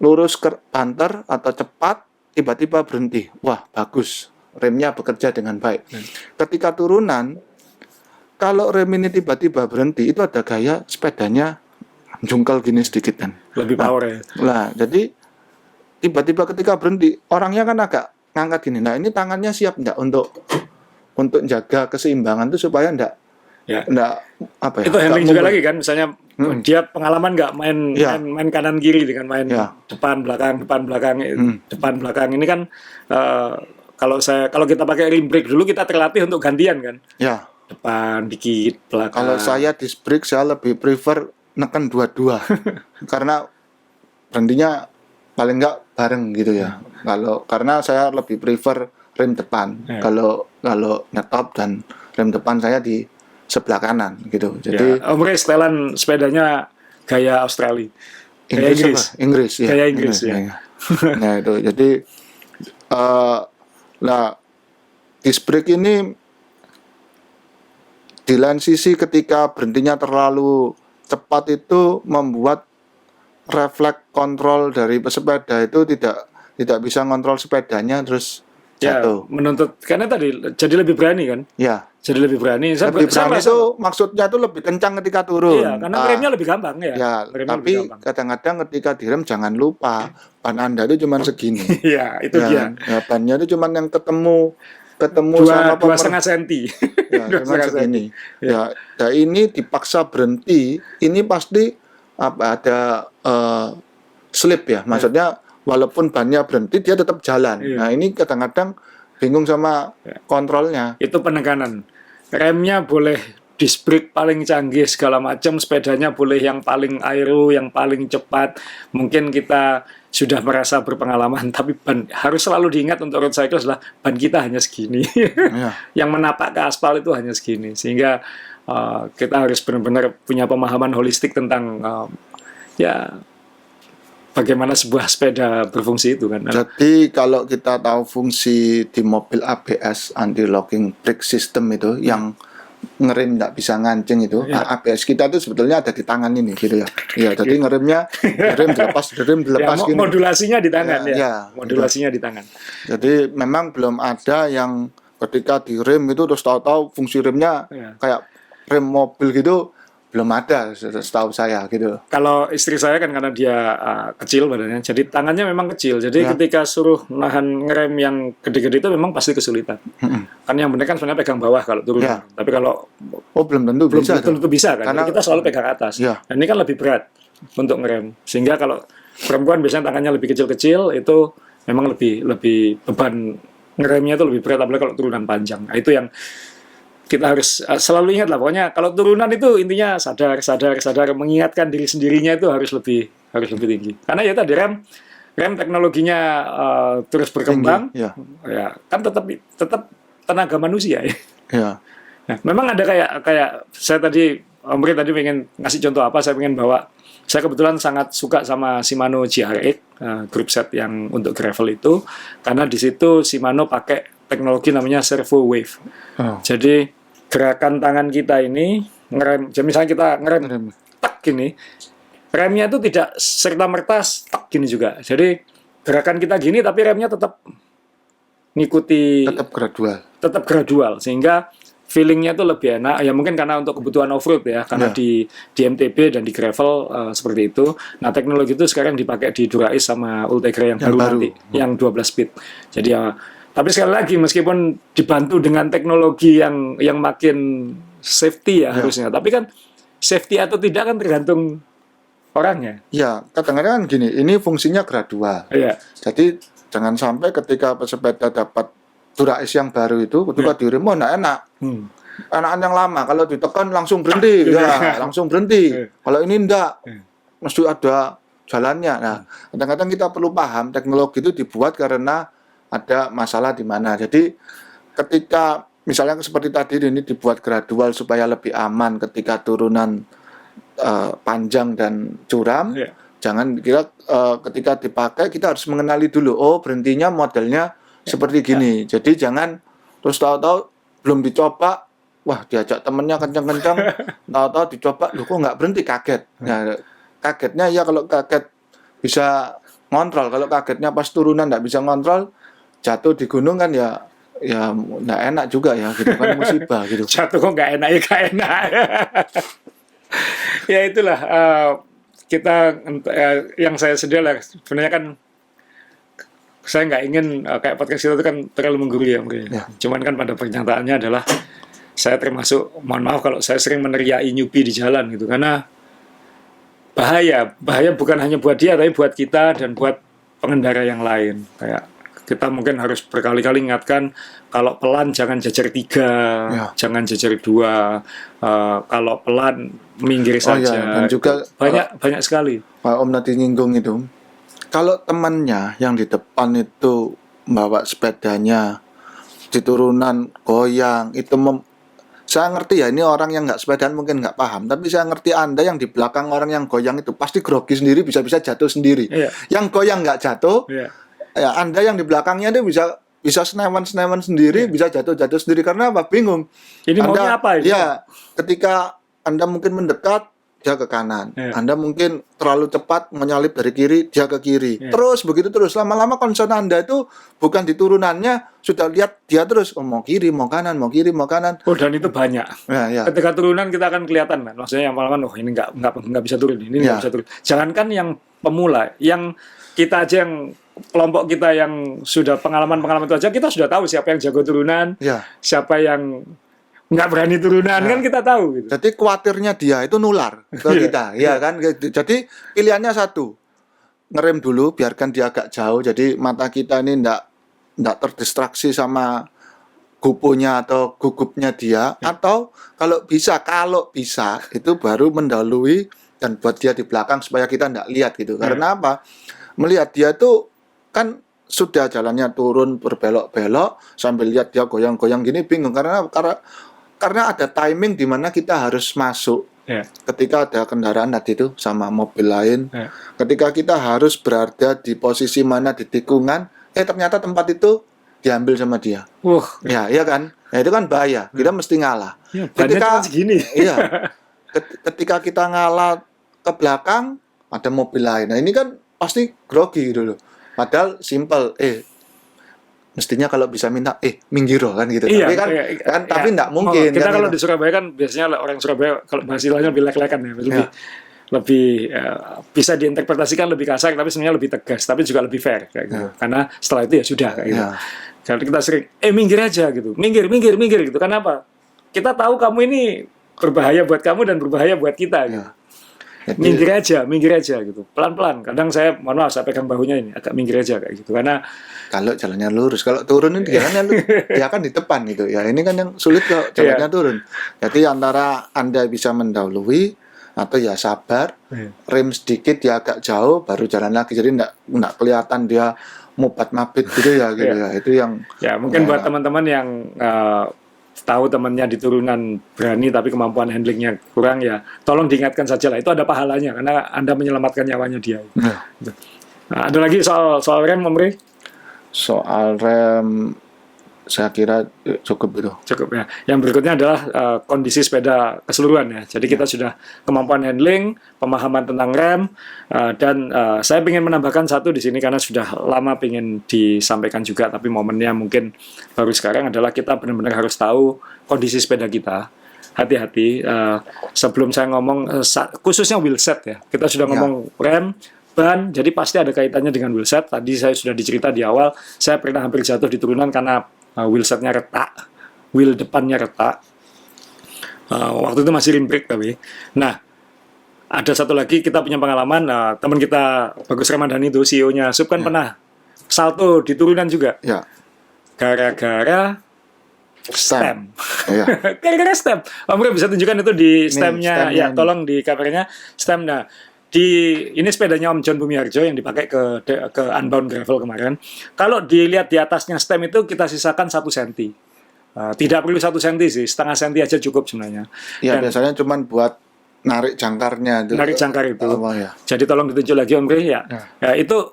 Lurus ke banter atau cepat, tiba-tiba berhenti. Wah, bagus. Remnya bekerja dengan baik. Ketika turunan, kalau rem ini tiba-tiba berhenti, itu ada gaya sepedanya jungkel gini sedikit kan. Lebih power ya. Nah, jadi tiba-tiba ketika berhenti, orangnya kan agak ngangkat gini. Nah, ini tangannya siap enggak untuk jaga keseimbangan itu supaya enggak itu handling juga lagi kan, misalnya dia pengalaman nggak main kanan kiri dengan main depan belakang ini kan kalau kita pakai rim brake dulu kita terlatih untuk gantian kan, depan dikit belakang. Kalau saya disc brake saya lebih prefer neken dua-dua karena berhentinya paling nggak bareng gitu ya. Karena saya lebih prefer rem depan kalau nyetop, dan rem depan saya di sebelah kanan gitu. Jadi Om Rey setelan sepedanya gaya Australia. Inggris ya. Gaya Inggris ya. Nah, itu. Jadi disc brake ini di lain sisi ketika berhentinya terlalu cepat itu membuat refleks kontrol dari pesepeda itu tidak bisa kontrol sepedanya, terus Ya, jatuh. menuntut karena tadi jadi lebih berani kan? Ya, Jadi lebih berani. lebih berani merasa- itu maksudnya tuh lebih kencang ketika turun. Iya, karena Ah, remnya lebih gampang ya. ya, Remnya lebih tapi gampang. kadang-kadang ketika direm jangan lupa ban Anda itu cuma segini. Iya, itu Ya, dia. ya, bannya itu cuma yang ketemu sama Dua setengah senti. ya, Dua cuma setengah segini. senti. Ya, nah ini dipaksa berhenti, ini pasti ada slip ya. Maksudnya walaupun bannya berhenti dia tetap jalan. Iya. Nah, ini kadang-kadang bingung sama Ya. kontrolnya. Itu penekanan. Remnya boleh disc brake paling canggih segala macam, sepedanya boleh yang paling aero, yang paling cepat. Mungkin kita sudah merasa berpengalaman, tapi ban harus selalu diingat untuk road cycle adalah ban kita hanya segini. Ya. Yang menapak ke aspal itu hanya segini. Sehingga kita harus benar-benar punya pemahaman holistik tentang ya bagaimana sebuah sepeda berfungsi itu kan. Jadi kalau kita tahu fungsi di mobil ABS anti-locking brake system itu yang ngerem nggak bisa ngancing itu, Ya. ABS kita itu sebetulnya ada di tangan ini gitu ya. Ya, jadi ngeremnya rem dilepas Ya, gini. modulasinya di tangan Ya, ya. ya, Modulasinya di tangan. Jadi memang belum ada yang ketika direm itu terus tahu-tahu fungsi remnya Ya. kayak rem mobil gitu, belum ada setahu saya gitu. Kalau istri saya kan karena dia kecil badannya, jadi tangannya memang kecil. Jadi Ya. ketika suruh nahan ngerem yang gede-gede itu memang pasti kesulitan. Kan yang benar kan sebenarnya pegang bawah kalau turun. Ya. Tapi kalau Oh, belum tentu belum bisa tuh. tentu bisa kan. Karena- Jadi kita selalu pegang atas. Ya. Dan ini kan lebih berat untuk ngerem. Sehingga kalau perempuan biasanya tangannya lebih kecil-kecil itu memang lebih beban ngeremnya itu lebih berat apalagi kalau turunan panjang. Nah, itu yang kita harus selalu ingat lah, pokoknya kalau turunan itu intinya sadar mengingatkan diri sendirinya itu harus lebih tinggi. Karena ya tadi rem teknologinya terus berkembang, Tinggi, ya. ya kan tetap tenaga manusia ya. Ya. Nah, memang ada kayak saya tadi Om Ri tadi pengen ngasih contoh apa, saya pengen bawa. Saya kebetulan sangat suka sama Shimano GRX group set yang untuk gravel itu karena di situ Shimano pakai teknologi namanya servo wave. Oh. Jadi gerakan tangan kita ini ngerem, jadi misalnya kita ngerem Rem. tak gini, remnya itu tidak serta merta tak gini juga. Jadi gerakan kita gini tapi remnya tetap ngikuti, Tetap gradual. sehingga feelingnya itu lebih enak. Ya mungkin karena untuk kebutuhan off-road ya, karena Ya. di MTB dan di gravel seperti itu. Nah teknologi itu sekarang dipakai di Dura-Ace sama Ultegra yang Yang baru baru. nanti, yang 12 speed. Jadi ya, tapi sekali lagi meskipun dibantu dengan teknologi yang makin safety ya harusnya, tapi kan safety atau tidak kan tergantung orangnya. Ya, kadang-kadang kan gini, ini fungsinya gradual. Iya. Jadi jangan sampai ketika pesepeda dapat Dura-Ace yang baru itu, ketika direm, oh nggak enak. Hmm. Enakan yang lama, kalau ditekan langsung berhenti, ya langsung berhenti. Kalau ini enggak, mesti ada jalannya. Nah, kadang-kadang kita perlu paham teknologi itu dibuat karena ada masalah di mana. Jadi ketika misalnya seperti tadi ini dibuat gradual supaya lebih aman ketika turunan panjang dan curam. Iya. Jangan kira ketika dipakai kita harus mengenali dulu. Oh, berhentinya modelnya seperti gini. Jadi jangan terus tahu-tahu belum dicoba, wah diajak temennya kencang-kencang, tahu-tahu dicoba, loh kok nggak berhenti, kaget. Nah, kagetnya ya kalau kaget bisa ngontrol, kalau kagetnya pas turunan nggak bisa ngontrol, jatuh di gunung kan ya nggak enak juga ya, gitu kan musibah gitu. Jatuh kok nggak enak ya nggak enak. Ya itulah kita yang saya sedih lah sebenarnya kan saya nggak ingin kayak podcast kita itu kan terlalu menggurui ya mungkin. Ya. Cuman kan pada pernyataannya adalah saya termasuk, mohon maaf kalau saya sering meneriaki newbie di jalan gitu karena bahaya bukan hanya buat dia tapi buat kita dan buat pengendara yang lain. Kayak kita mungkin harus berkali-kali ingatkan kalau pelan jangan jajar 3, Ya. jangan jajar 2, kalau pelan minggir Oh saja. ya, dan juga banyak sekali. Pak Om tadi nyinggung itu, kalau temannya yang di depan itu bawa sepedanya di turunan goyang, itu saya ngerti ya, ini orang yang nggak sepedaan mungkin nggak paham, tapi saya ngerti Anda yang di belakang orang yang goyang itu pasti grogi sendiri, bisa-bisa jatuh sendiri. Iya. Yang goyang nggak jatuh, Iya. ya Anda yang di belakangnya itu bisa senewan sendiri, bisa jatuh sendiri karena apa? Bingung. Ini maunya apa ini? Ya, ketika Anda mungkin mendekat, dia ke kanan. Iya. Anda mungkin terlalu cepat menyalip dari kiri, dia ke kiri. Iya. Terus begitu terus. Lama-lama concern Anda itu bukan di turunannya, sudah lihat dia terus mau kiri, mau kanan, mau kiri, mau kanan. Oh, dan itu banyak. Ya. Ketika turunan kita akan kelihatan kan, maksudnya yang pengalaman, oh ini nggak bisa turun, ini nggak Ya. bisa turun. Jangankan yang pemula, yang kita aja yang kelompok kita yang sudah pengalaman itu aja kita sudah tahu siapa yang jago turunan, Ya. siapa yang nggak berani turunan kan kita tahu gitu. Jadi khawatirnya dia itu nular ke kita, ya kan? Jadi pilihannya satu, ngerem dulu, biarkan dia agak jauh. Jadi mata kita ini ndak terdistraksi sama gupunya atau gugupnya dia. Atau kalau bisa itu baru mendahului dan buat dia di belakang supaya kita ndak lihat gitu. Karena apa? Melihat dia tuh kan sudah jalannya turun berbelok-belok sambil lihat dia goyang-goyang gini bingung karena ada timing di mana kita harus masuk. Ya. Ketika ada kendaraan tadi itu sama mobil lain, Ya. ketika kita harus berada di posisi mana di tikungan, ternyata tempat itu diambil sama dia. Ya, iya kan? Nah, itu kan bahaya. Kita mesti ngalah. Ya, cuma segini. Iya. Ketika kita ngalah ke belakang, ada mobil lain. Nah, ini kan pasti grogi gitu loh. Padahal simple, mestinya kalau bisa minta minggir kan gitu. Iya, tapi enggak mungkin. Kita kan, kalau gitu. di Surabaya kan biasanya orang Surabaya kalau bahasanya lebih lek-lekan ya, lebih bisa diinterpretasikan lebih kasar tapi sebenarnya lebih tegas tapi juga lebih fair kayak gitu. Karena setelah itu ya sudah kayak gitu. Jadi kita sering minggir aja gitu. Minggir gitu. Kenapa? Kita tahu kamu ini berbahaya buat kamu dan berbahaya buat kita gitu. Jadi, minggir aja gitu. Pelan-pelan. Kadang saya mohon maaf saya pegang bahunya ini agak minggir aja kayak gitu. Karena kalau jalannya lurus, kalau turun ini jalannya lurus, dia kan di depan gitu ya. Ini kan yang sulit kalau jalannya turun. Jadi antara Anda bisa mendahului atau ya sabar, rem sedikit dia agak jauh baru jalan lagi. Jadi enggak kelihatan dia mubat-mabit gitu ya gitu ya. Itu yang mungkin buat teman-teman yang tahu temannya di turunan berani tapi kemampuan handlingnya kurang ya tolong diingatkan saja lah, itu ada pahalanya karena Anda menyelamatkan nyawanya dia. Nah, ada lagi soal rem, Om Rey? Soal rem saya kira cukup ya. Yang berikutnya adalah kondisi sepeda keseluruhan ya. Jadi kita sudah kemampuan handling, pemahaman tentang rem, dan saya ingin menambahkan satu di sini karena sudah lama ingin disampaikan juga, tapi momennya mungkin baru sekarang adalah kita benar-benar harus tahu kondisi sepeda kita. Hati-hati sebelum saya ngomong khususnya wheelset ya. Kita sudah ngomong rem, ban, jadi pasti ada kaitannya dengan wheelset. Tadi saya sudah dicerita di awal, saya pernah hampir jatuh di turunan karena wheelsetnya retak, wheel depannya retak. Waktu itu masih rim brake tapi. Nah, ada satu lagi kita punya pengalaman, teman kita Bagus Ramadhani itu CEO-nya Sub kan pernah salto di turunan juga. Ya. Gara-gara stem. Ya. Gara-gara stem. Om Rey bisa tunjukkan itu di stemnya. Ya, tolong di covernya stem. Nah, ini sepedanya Om John Bumiharjo yang dipakai ke Unbound Gravel kemarin. Kalau dilihat di atasnya stem itu kita sisakan 1 cm. Tidak perlu 1 cm sih, setengah senti aja cukup sebenarnya. Ya, biasanya cuma buat narik jangkarnya itu. Narik jangkar itu. Ya. Jadi tolong ditunjuk lagi Om Rey ya. Itu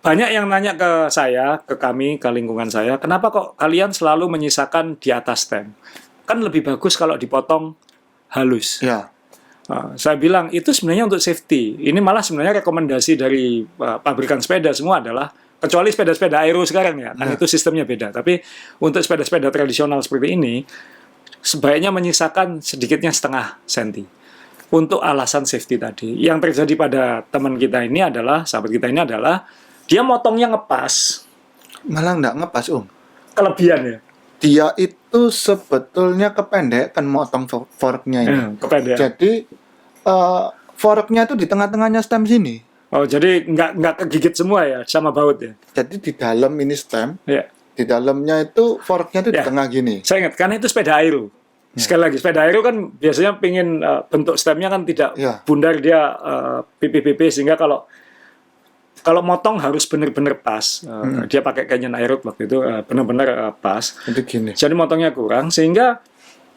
banyak yang nanya ke saya, ke kami, ke lingkungan saya, kenapa kok kalian selalu menyisakan di atas stem? Kan lebih bagus kalau dipotong halus. Ya. Saya bilang itu sebenarnya untuk safety. Ini malah sebenarnya rekomendasi dari pabrikan sepeda semua adalah, kecuali sepeda-sepeda aero sekarang ya, kan itu sistemnya beda. Tapi untuk sepeda-sepeda tradisional seperti ini, sebaiknya menyisakan sedikitnya setengah senti. Untuk alasan safety tadi. Yang terjadi pada teman kita ini adalah, sahabat kita ini adalah, dia motongnya ngepas. Malah nggak ngepas, Om. Kelebihan ya. Dia itu sebetulnya kependekan motong forknya ini. Kependekan. Jadi forknya itu di tengah-tengahnya stem sini. Oh, jadi nggak kegigit semua ya sama baut ya. Jadi di dalam ini stem, di dalamnya itu forknya itu di tengah gini. Saya ingat karena itu sepeda aero. Sekali lagi sepeda aero kan biasanya pengen bentuk stemnya kan tidak bundar, dia pipi-pipi sehingga kalau motong harus benar-benar pas. Dia pakai Canyon Aero waktu itu benar-benar pas. Itu gini. Jadi motongnya kurang sehingga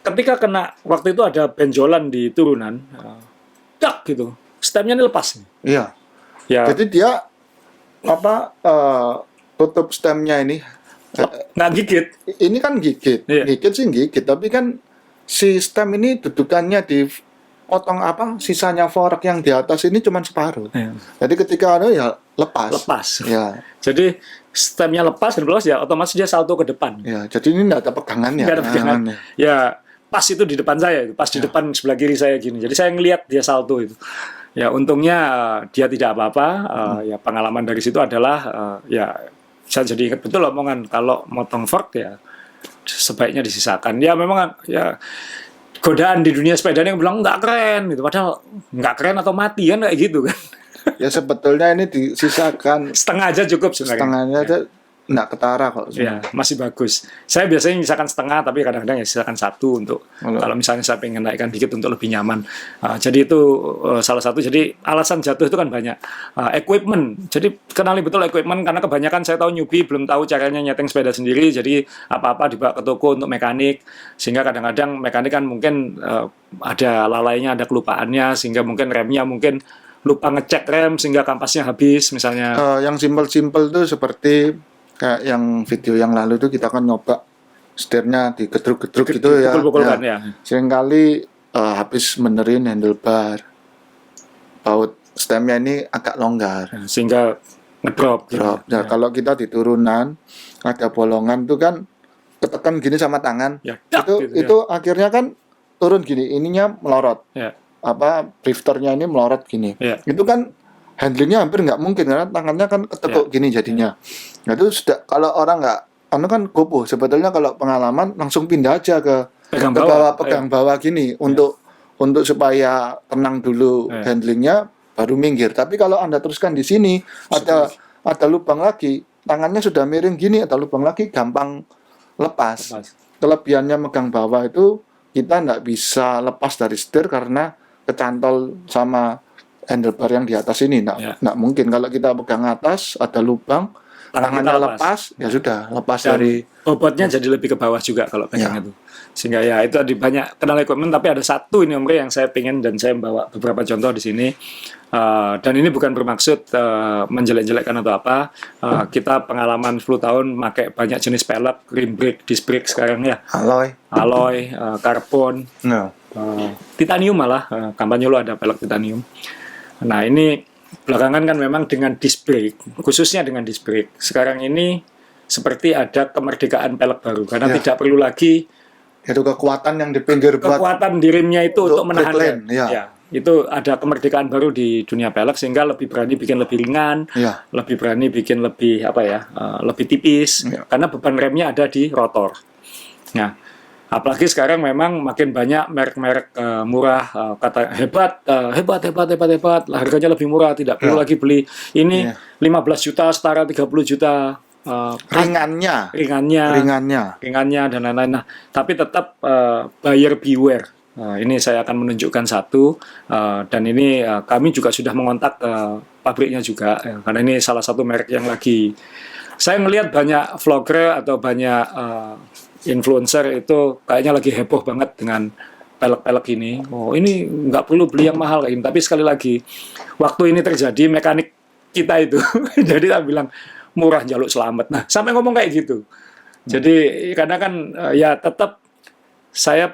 ketika kena waktu itu ada benjolan di turunan, dak gitu, stemnya ini lepas. Iya. Ya. Jadi dia tutup stemnya ini nggak gigit. Ini kan gigit, gigit sih gigit, tapi kan si stem ini dudukannya di potong apa sisanya fork yang di atas ini cuma separuh. Ya. Jadi ketika ya lepas. Ya. Jadi stemnya lepas dan lepas ya otomatis dia salto ke depan. Ya, jadi ini enggak ada pegangannya. Nggak ada pegangan. Ya, pas itu di depan saya, pas di depan sebelah kiri saya gini. Jadi saya ngelihat dia salto itu. Ya, untungnya dia tidak apa-apa. Ya, pengalaman dari situ adalah ya saya jadi ingat betul omongan kalau motong fork ya sebaiknya disisakan. Ya memang ya godaan di dunia sepeda yang bilang nggak keren gitu. Padahal nggak keren atau mati kan kayak gitu kan. Ya sebetulnya ini disisakan Setengah aja cukup sebenarnya. setengahnya aja enggak ketara kok. Ya, masih bagus. Saya biasanya misalkan setengah, tapi kadang-kadang ya sisakan satu untuk kalau misalnya saya pengen naikkan dikit untuk lebih nyaman. Jadi itu salah satu. Jadi alasan jatuh itu kan banyak. Equipment. Jadi kenali betul equipment karena kebanyakan saya tahu newbie belum tahu caranya nyeting sepeda sendiri. Jadi apa-apa dibawa ke toko untuk mekanik. Sehingga kadang-kadang mekanik kan mungkin ada lalainya, ada kelupaannya, sehingga mungkin remnya mungkin lupa ngecek rem sehingga kampasnya habis misalnya. Yang simpel-simpel tuh seperti kayak yang video yang lalu itu kita kan nyoba setirnya digedruk-gedruk gitu ya. Pukul-pukulkan ya. Seringkali habis benerin handlebar. Baut stemnya ini agak longgar. Sehingga ngedrop. Drop. Ya, kalau kita di turunan ada bolongan tuh kan ketekan gini sama tangan. Ya, dak, gitu, itu akhirnya kan turun gini, ininya melorot. Ya. Drifternya ini melorot gini. Ya. Itu kan handlingnya hampir nggak mungkin karena tangannya kan ketekuk gini jadinya. Nah, itu sudah kalau orang nggak, kan gopoh. Sebetulnya kalau pengalaman langsung pindah aja ke Pegang bawah, bawah. pegang bawah gini untuk supaya tenang dulu handlingnya baru minggir. Tapi kalau Anda teruskan di sini ada lubang lagi, tangannya sudah miring gini, ada lubang lagi gampang lepas. Kelebihannya megang bawah itu kita nggak bisa lepas dari setir karena kecantol sama handlebar yang di atas ini nggak mungkin. Kalau kita pegang atas ada lubang, tangannya lepas, ya sudah lepas. Dan dari bobotnya jadi lebih ke bawah juga kalau pegang itu. Sehingga ya itu ada banyak kenal equipment, tapi ada satu ini Omri yang saya pengen dan saya membawa beberapa contoh di sini. Dan ini bukan bermaksud menjelek-jelekkan atau apa. Kita pengalaman 10 tahun pakai banyak jenis pelek, rim brake, disc brake sekarang ya. Alloy, karbon, titanium malah. Kampanye lo ada pelek titanium. Nah ini belakangan kan memang dengan disc brake, khususnya dengan disc brake. Sekarang ini seperti ada kemerdekaan pelek baru karena tidak perlu lagi itu kekuatan yang di pinggir kekuatan di rimnya itu untuk menahan rem. Ya. Itu ada kemerdekaan baru di dunia pelek sehingga lebih berani bikin lebih ringan, lebih berani bikin lebih lebih tipis karena beban remnya ada di rotor. Nah, apalagi sekarang memang makin banyak merek-merek murah, kata hebat, harganya lebih murah, tidak perlu lagi beli ini 15 juta setara 30 juta. Ringannya dan lain-lain. Nah, tapi tetap buyer beware. Ini saya akan menunjukkan satu dan ini kami juga sudah mengontak pabriknya juga karena ini salah satu merek yang lagi saya ngelihat banyak vlogger atau banyak influencer itu kayaknya lagi heboh banget dengan pelek-pelek ini. Oh, ini nggak perlu beli yang mahal kayak ini. Tapi sekali lagi, waktu ini terjadi mekanik kita itu, jadi saya bilang murah jaluk selamat. Nah, sampai ngomong kayak gitu. Jadi karena kan ya tetap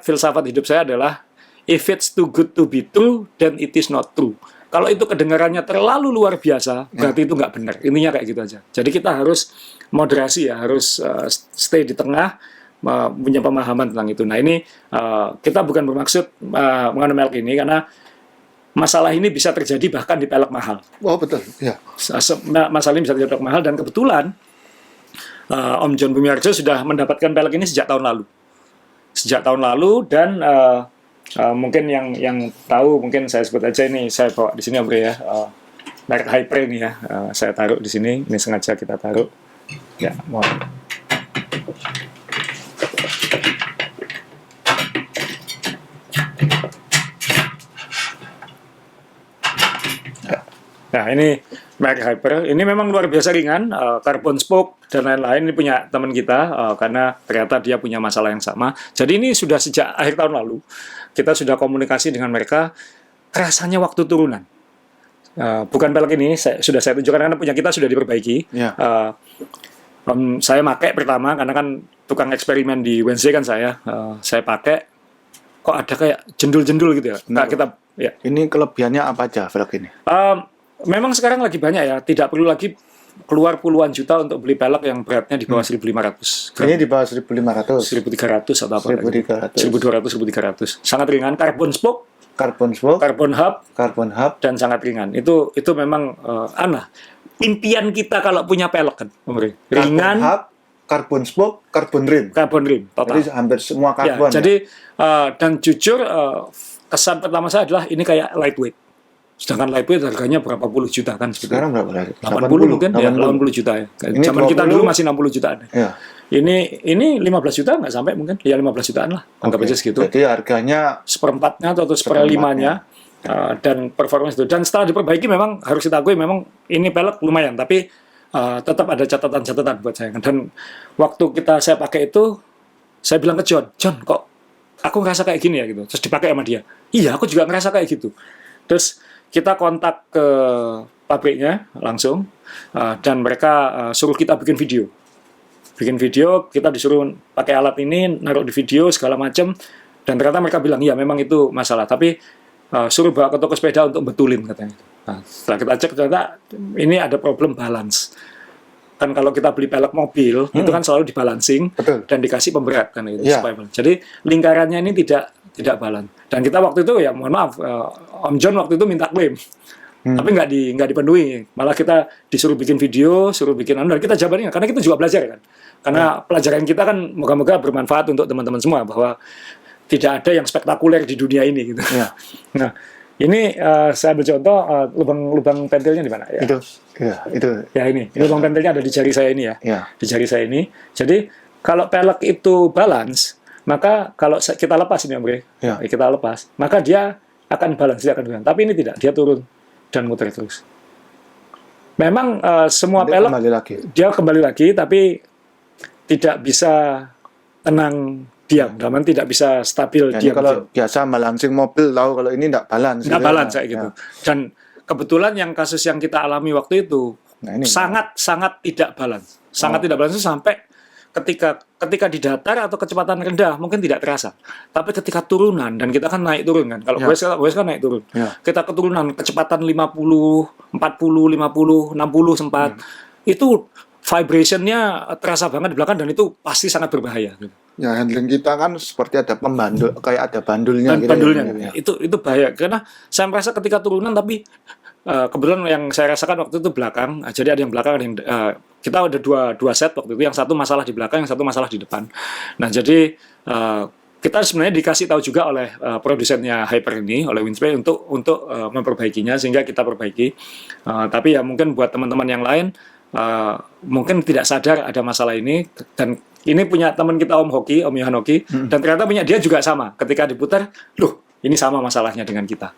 filsafat hidup saya adalah if it's too good to be true, then it is not true. Kalau itu kedengarannya terlalu luar biasa, berarti itu nggak benar. Intinya kayak gitu aja. Jadi kita harus moderasi ya, harus stay di tengah, punya pemahaman tentang itu. Nah ini kita bukan bermaksud mengenai melk ini karena masalah ini bisa terjadi bahkan di pelek mahal. Oh betul, ya. Masalah ini bisa terjadi di pelek mahal dan kebetulan Om John Bumiarjo sudah mendapatkan pelek ini sejak tahun lalu dan mungkin yang tahu mungkin saya sebut aja ini saya bawa di sini Om ya merek Hypre ini ya saya taruh di sini ini sengaja kita taruh ya mohon. Nah ini merek Hyper, ini memang luar biasa ringan, carbon spoke dan lain-lain. Ini punya teman kita karena ternyata dia punya masalah yang sama. Jadi ini sudah sejak akhir tahun lalu kita sudah komunikasi dengan mereka. Rasanya waktu turunan, bukan pelek ini sudah saya tunjukkan karena punya kita sudah diperbaiki. Saya pakai pertama karena kan tukang eksperimen di Wednesday kan saya pakai kok ada kayak jendul-jendul gitu ya. Nah, kita Ya. Ini kelebihannya apa aja velg ini? Memang sekarang lagi banyak ya, tidak perlu lagi keluar puluhan juta untuk beli pelek yang beratnya di bawah 1.500 gram. Ini di bawah 1.500, 1.300 atau apa? 1.300. 1.200, 1.300. Sangat ringan, carbon spoke, Carbon spoke, carbon hub, dan dan sangat ringan. Itu memang impian kita kalau punya pelek kan, Om Rey. Ringan, carbon hub, carbon spoke, carbon rim. carbon rim, total. Jadi hampir semua Ya, karbon. jadi dan jujur kesan pertama saya adalah ini kayak lightweight. Sedangkan lightweight harganya berapa puluh juta kan sebetulnya. Sekarang berapa lagi? 80 mungkin ya, 80 juta ya. Ini Zaman kita 20, dulu masih 60 jutaan. Ya. Ini 15 juta nggak sampai mungkin. Ya 15 jutaan lah. Anggap Oke. aja segitu. Jadi harganya Seperempatnya atau seperlimanya dan performance itu. Dan setelah diperbaiki memang harus kita akui memang ini pelek lumayan, tapi tetap ada catatan-catatan buat saya. Dan waktu saya pakai itu, saya bilang ke John kok aku ngerasa kayak gini ya gitu. Terus dipakai sama dia. Iya, aku juga ngerasa kayak gitu. Terus kita kontak ke pabriknya langsung dan mereka suruh kita bikin video. Kita disuruh pakai alat ini, naruh di video segala macam, dan ternyata mereka bilang iya memang itu masalah, tapi suruh bawa ke toko sepeda untuk betulin katanya. Nah, setelah kita cek ternyata ini ada problem balance. Kan kalau kita beli pelek mobil itu kan selalu dibalancing. Betul. Dan dikasih pemberat kan itu Ya. supaya balance. Jadi lingkarannya ini tidak balance. Dan kita waktu itu ya mohon maaf Om John waktu itu minta klaim. Tapi nggak dipenuhi. Malah kita disuruh bikin video, suruh bikin dan kita jawabannya karena kita juga belajar kan. Karena pelajaran kita kan moga-moga bermanfaat untuk teman-teman semua bahwa tidak ada yang spektakuler di dunia ini gitu. Ya. Nah, ini saya ambil contoh lubang pentilnya di mana ya? itu. Ya ini lubang pentilnya ada di jari saya ini ya. Ya. Di jari saya ini. Jadi kalau pelek itu balance, maka kalau kita lepas ini Om Rey, Ya. kita lepas, maka dia akan balance, dia akan turun. Tapi ini tidak, dia turun dan muter terus. Memang semua Dia pelek kembali lagi. dia kembali lagi, tapi tidak bisa tenang diam, dalam tidak bisa stabil Jadi diam. kalau biasa balancing mobil tahu kalau ini tidak balance. Nggak gitu ya. balance kayak gitu. Ya. Dan kebetulan yang kasus yang kita alami waktu itu Nah, ini sangat tidak balance. Sangat tidak balance itu sampai ketika di datar atau kecepatan rendah mungkin tidak terasa. Tapi ketika turunan dan kita kan naik turun kan. Kalau Ya. Waze kan naik turun. Ya. Kita keturunan kecepatan 50, 40, 50, 60 sempat. Itu vibration-nya terasa banget di belakang dan itu pasti sangat berbahaya gitu. Ya, handling kita kan seperti ada pembandul, kayak ada bandulnya Dan gitu. bandulnya Ya. itu bahaya karena saya merasa ketika turunan tapi kebetulan yang saya rasakan waktu itu belakang, jadi ada yang belakang ada yang kita ada dua set waktu itu, yang satu masalah di belakang, yang satu masalah di depan. Nah jadi kita sebenarnya dikasih tahu juga oleh produsennya Hyper ini, oleh Winspay untuk memperbaikinya sehingga kita perbaiki. Tapi ya mungkin buat teman-teman yang lain mungkin tidak sadar ada masalah ini, dan ini punya teman kita Om Yohan Hoki, dan ternyata punya dia juga sama. Ketika diputar, loh ini sama masalahnya dengan kita.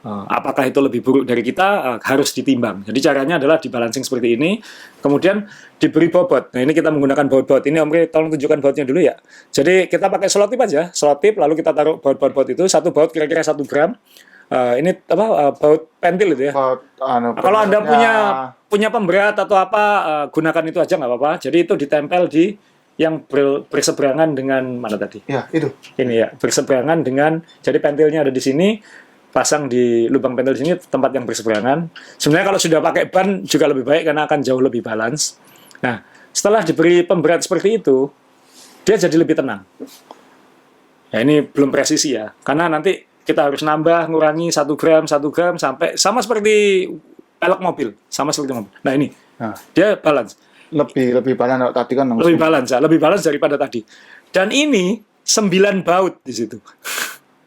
Apakah itu lebih buruk dari kita? Harus ditimbang. Jadi caranya adalah dibalancing seperti ini, kemudian diberi bobot. Nah ini kita menggunakan baut-baut. Ini Om Rey, tolong tunjukkan bautnya dulu ya. Jadi kita pakai slot tip aja, slot tip, lalu kita taruh baut-baut itu. Satu baut kira-kira 1 gram. Ini baut pentil itu ya. Kalau Anda punya pemberat atau apa, gunakan itu aja nggak apa-apa. Jadi itu ditempel di yang berseberangan dengan mana tadi? Ya, itu. Ini ya, berseberangan dengan, jadi pentilnya ada di sini, pasang di lubang pentil di sini, tempat yang berseberangan. Sebenarnya kalau sudah pakai ban juga lebih baik karena akan jauh lebih balance. Nah, setelah diberi pemberat seperti itu, dia jadi lebih tenang. Ya ini belum presisi ya, karena nanti kita harus nambah, ngurangi 1 gram sampai sama seperti pelek mobil, sama seperti mobil. Nah ini, dia balance. Lebih balance kalau tadi kan langsung. Lebih balance daripada tadi. Dan ini 9 baut di situ.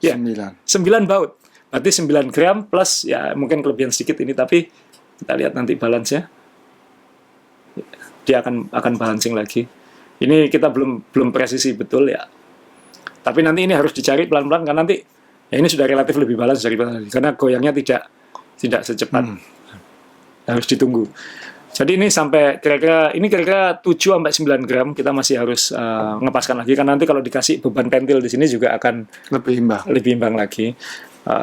Ya, 9 baut. Berarti 9 gram plus ya mungkin kelebihan sedikit ini, tapi kita lihat nanti balance-nya. Dia akan balancing lagi. Ini kita belum presisi betul ya. Tapi nanti ini harus dicari pelan-pelan karena nanti ya ini sudah relatif lebih balance daripada tadi. Karena goyangnya tidak secepat. Harus ditunggu. Jadi ini sampai kira-kira 7 sampai 9 gram kita masih harus ngepaskan lagi, karena nanti kalau dikasih beban pentil di sini juga akan lebih imbang lagi.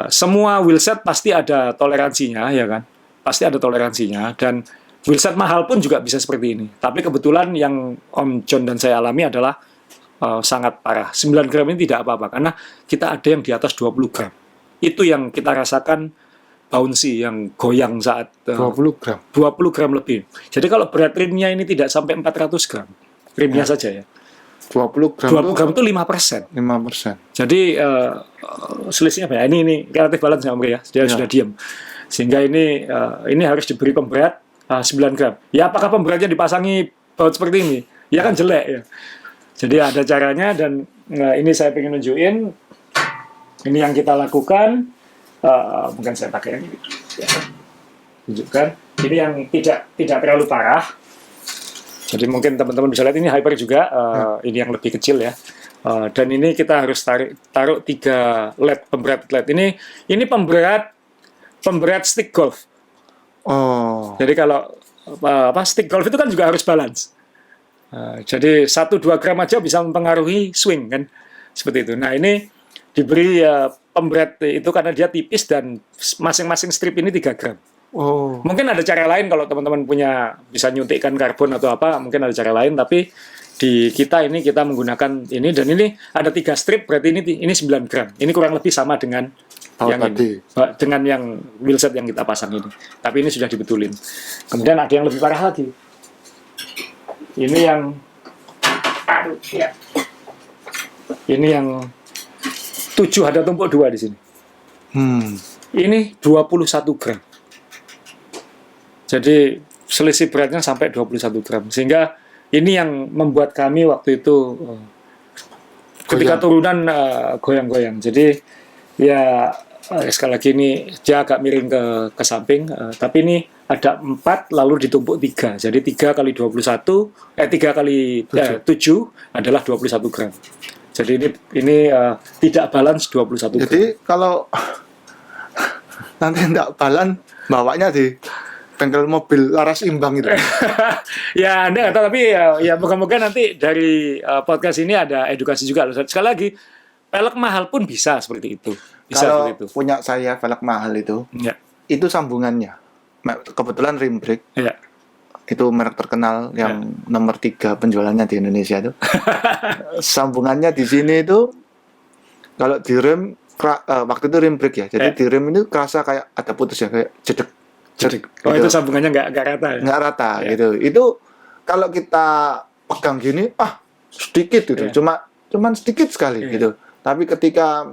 Semua wheelset pasti ada toleransinya ya kan. Pasti ada toleransinya, dan wheelset mahal pun juga bisa seperti ini. Tapi kebetulan yang Om John dan saya alami adalah sangat parah. 9 gram ini tidak apa-apa karena kita ada yang di atas 20 gram. itu yang kita rasakan bouncy, yang goyang saat 20 gram. 20 gram lebih. Jadi kalau berat rimnya ini tidak sampai 400 gram, rimnya saja ya. 20 gram 20 gram itu 5%. 5%. Jadi selisihnya apa ya? Ini relatif balance ya Om Ri ya. Dia sudah diam. Sehingga ini harus diberi pemberat 9 gram. Ya apakah pemberatnya dipasangi baut seperti ini? Ya kan jelek ya. Jadi ada caranya dan ini saya ingin nunjukin. Ini yang kita lakukan. Mungkin saya pakai yang ini. Ya. Tunjukkan. Ini yang tidak terlalu parah. Jadi mungkin teman-teman bisa lihat ini hyper juga. Ini yang lebih kecil ya. Dan ini kita harus taruh 3 LED, pemberat LED. Ini pemberat stick golf. Oh. Jadi kalau stick golf itu kan juga harus balance. Jadi 1-2 gram aja bisa mempengaruhi swing kan, seperti itu. Nah ini diberi pemberat itu karena dia tipis dan masing-masing strip ini 3 gram. Oh. Mungkin ada cara lain kalau teman-teman bisa nyuntikkan karbon atau apa, mungkin ada cara lain. Tapi di kita menggunakan ini dan ini ada 3 strip, berarti ini 9 gram. Ini kurang lebih sama dengan yang tadi. ini, dengan yang wheelset yang kita pasang ini. Tapi ini sudah dibetulin. Kemudian ada yang lebih parah lagi. Ini yang ini yang 7 ada tumpuk 2 di sini. Ini 21 gram. Jadi selisih beratnya sampai 21 gram. Sehingga ini yang membuat kami waktu itu ketika turunan goyang-goyang. Jadi ya sekali lagi ini dia agak miring ke samping. Tapi ini ada 4 lalu ditumpuk 3. Jadi 3 kali 21, 3 kali 7 adalah 21 gram. Jadi ini tidak balance 21 gram. Jadi kalau nanti tidak balance, bawanya di bengkel mobil laras imbang itu. Ya, Anda tapi ya moga-moga nanti dari podcast ini ada edukasi juga. Sekali lagi, pelek mahal pun bisa seperti itu. Bisa Kalau seperti itu. punya saya velg mahal itu sambungannya. Kebetulan rim brake. Ya. Itu merek terkenal yang nomor 3 penjualannya di Indonesia itu. Sambungannya di sini itu kalau di rem waktu itu rim brake ya. Jadi di rem itu kerasa kayak ada putus ya, kayak jedek. Oh gitu. Itu sambungannya nggak rata ya? Nggak rata gitu. Itu kalau kita pegang gini, sedikit gitu. Cuman sedikit sekali gitu. Tapi ketika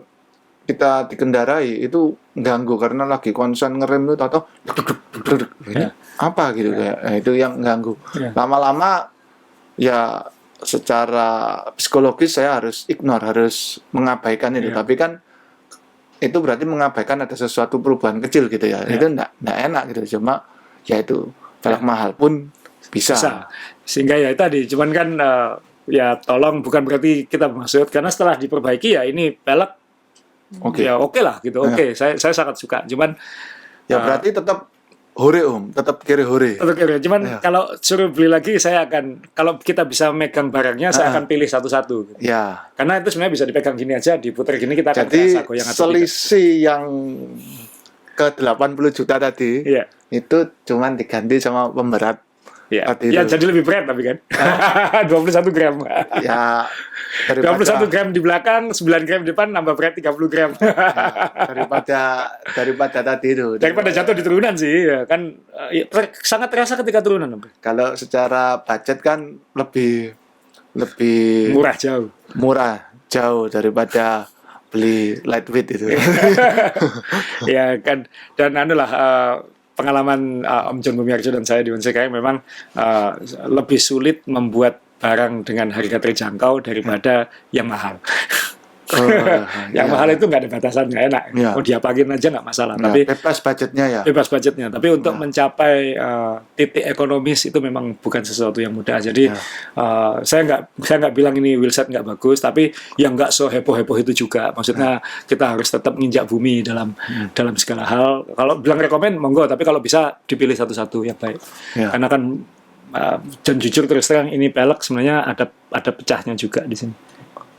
kita dikendarai itu ganggu karena lagi konsen ngerem itu atau ini apa gitu kayak itu yang ganggu. Lama-lama ya secara psikologis saya harus ignore, harus mengabaikan itu. Tapi kan itu berarti mengabaikan ada sesuatu perubahan kecil gitu ya. Itu enggak enak gitu. Cuma ya itu velg mahal pun bisa. Sehingga ya tadi cuman kan ya tolong bukan berarti kita maksud karena setelah diperbaiki ya ini velg ya oke lah gitu. Oke, saya sangat suka. Cuman ya berarti tetap hore tetap kiri hore. Tetap kiri. Cuman kalau suruh beli lagi saya akan kalau kita bisa megang barangnya saya akan pilih satu-satu. Gitu. Ya. Karena itu sebenarnya bisa dipegang gini aja, diputar gini kita akan jadi rasa goyang atau selisih yang ke 80 juta tadi itu cuman diganti sama pemberat. Ya jadi lebih berat tapi kan 21 gram ya 21 gram di belakang 9 gram di depan nambah berat 30 gram daripada tadi itu daripada jatuh di turunan sih ya kan sangat terasa ketika turunan. Kalau secara budget kan lebih murah jauh daripada beli lightweight itu. Ya kan dan pengalaman Om John Bumiarjo dan saya di Onsekai memang lebih sulit membuat barang dengan harga terjangkau daripada yang mahal. Yang mahal itu nggak ada batasan, nggak enak. Mau diapain aja nggak masalah. Tapi bebas budgetnya ya. Bebas budgetnya. Tapi untuk mencapai titik ekonomis itu memang bukan sesuatu yang mudah. Jadi saya nggak bilang ini wheelset nggak bagus, tapi yang nggak so heboh itu juga. Maksudnya kita harus tetap nginjak bumi dalam segala hal. Kalau bilang rekomen monggo, tapi kalau bisa dipilih satu-satu yang baik. Karena kan dan jujur terus terang ini pelek sebenarnya ada pecahnya juga di sini.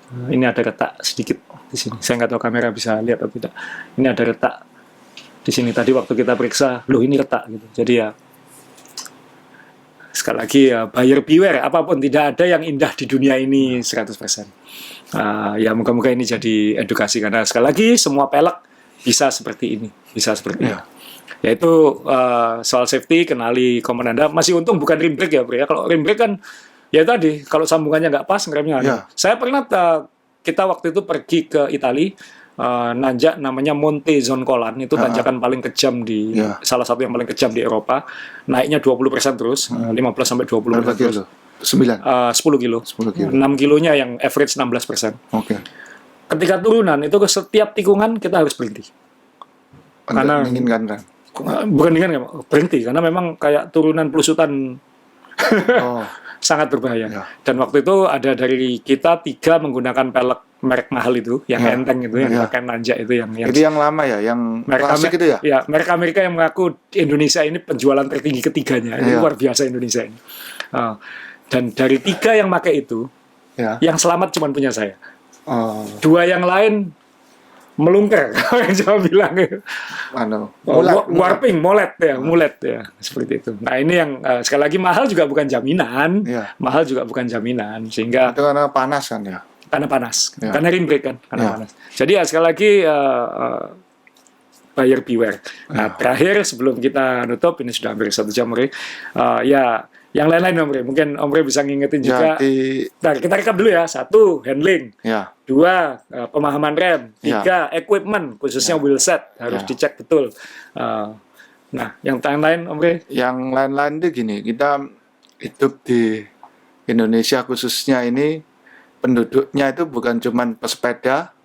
Ini ada retak sedikit di sini. Saya nggak tahu kamera bisa lihat atau tidak. Ini ada retak di sini. Tadi waktu kita periksa, loh ini retak gitu. Jadi ya sekali lagi ya buyer beware. Apapun tidak ada yang indah di dunia ini 100%. Ya moga-moga ini jadi edukasi karena sekali lagi semua pelek bisa seperti ini, bisa seperti Ya. ini. Yaitu soal safety, kenali komponen Anda. Masih untung bukan rim brake ya, Bro ya. Kalau rim brake kan ya tadi, kalau sambungannya nggak pas, ngeremnya ada. Ya. Saya pernah kita waktu itu pergi ke Italia, nanjak namanya Monte Zoncolan, itu tanjakan paling kejam Ya. salah satu yang paling kejam di Eropa. Naiknya 20% terus, 15 sampai 20% Berapa terus. kilo? 9. 10 kilo. 10 kilo. 6 kilonya yang average 16%. Oke. Ketika turunan itu ke setiap tikungan kita harus berhenti. Karena- Menginginkan kan. Bukan dengan berhenti karena memang kayak turunan pelusutan Oh, sangat berbahaya. Ya. Dan waktu itu ada dari kita 3 menggunakan pelek merek mahal itu, yang Ya. enteng itu, yang Ya. pakai nanjak itu, yang itu yang lama ya, yang merek klasik itu ya? Ya, merek Amerika yang mengaku Indonesia ini penjualan tertinggi ketiganya. Ini Ya. luar biasa Indonesia ini. Dan dari 3 yang pakai itu, Ya. yang selamat cuma punya saya. Oh, 2 yang lain melungker, yang saya bilang. Warping, mulet ya, seperti itu. Nah ini yang sekali lagi mahal juga bukan jaminan, Iya. mahal juga bukan jaminan, sehingga Itu karena panas kan ya? karena panas, Ya. karena rim brake kan, karena Ya. panas. Jadi ya sekali lagi buyer beware. Nah terakhir sebelum kita nutup, ini sudah hampir 1 jam, Omri. Ya yang lain-lain Omri, mungkin Omri bisa ngingetin juga. Jadi, Nah, kita rekap dulu ya. 1, handling. ya. 2, pemahaman rem. 3, Ya. equipment, khususnya wheelset harus Ya. dicek betul. Nah, yang lain-lain, Omri? Yang lain-lain itu gini, kita hidup di Indonesia khususnya ini, penduduknya itu bukan cuman pesepeda,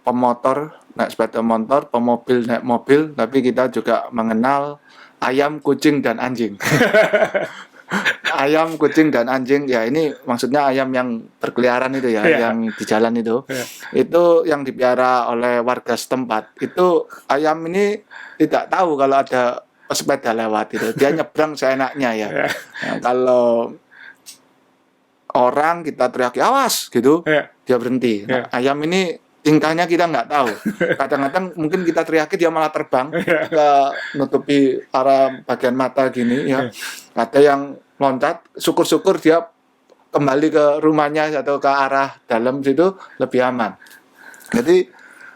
pemotor, naik sepeda motor, pemobil, naik mobil, tapi kita juga mengenal ayam, kucing, dan anjing. Ayam, kucing, dan anjing, ya ini maksudnya ayam yang berkeliaran itu ya, Ya. yang di jalan itu. Ya. Itu yang dipelihara oleh warga setempat. Itu ayam ini tidak tahu kalau ada pesepeda lewat itu. Dia nyebrang seenaknya ya. Ya. Nah, kalau orang kita teriaki awas gitu, Ya. dia berhenti. Nah, ayam ini tingkahnya kita nggak tahu. Kadang-kadang mungkin kita teriaki dia malah terbang ke nutupi arah bagian mata gini ya. Ada yang loncat, syukur-syukur dia kembali ke rumahnya atau ke arah dalam situ lebih aman. Jadi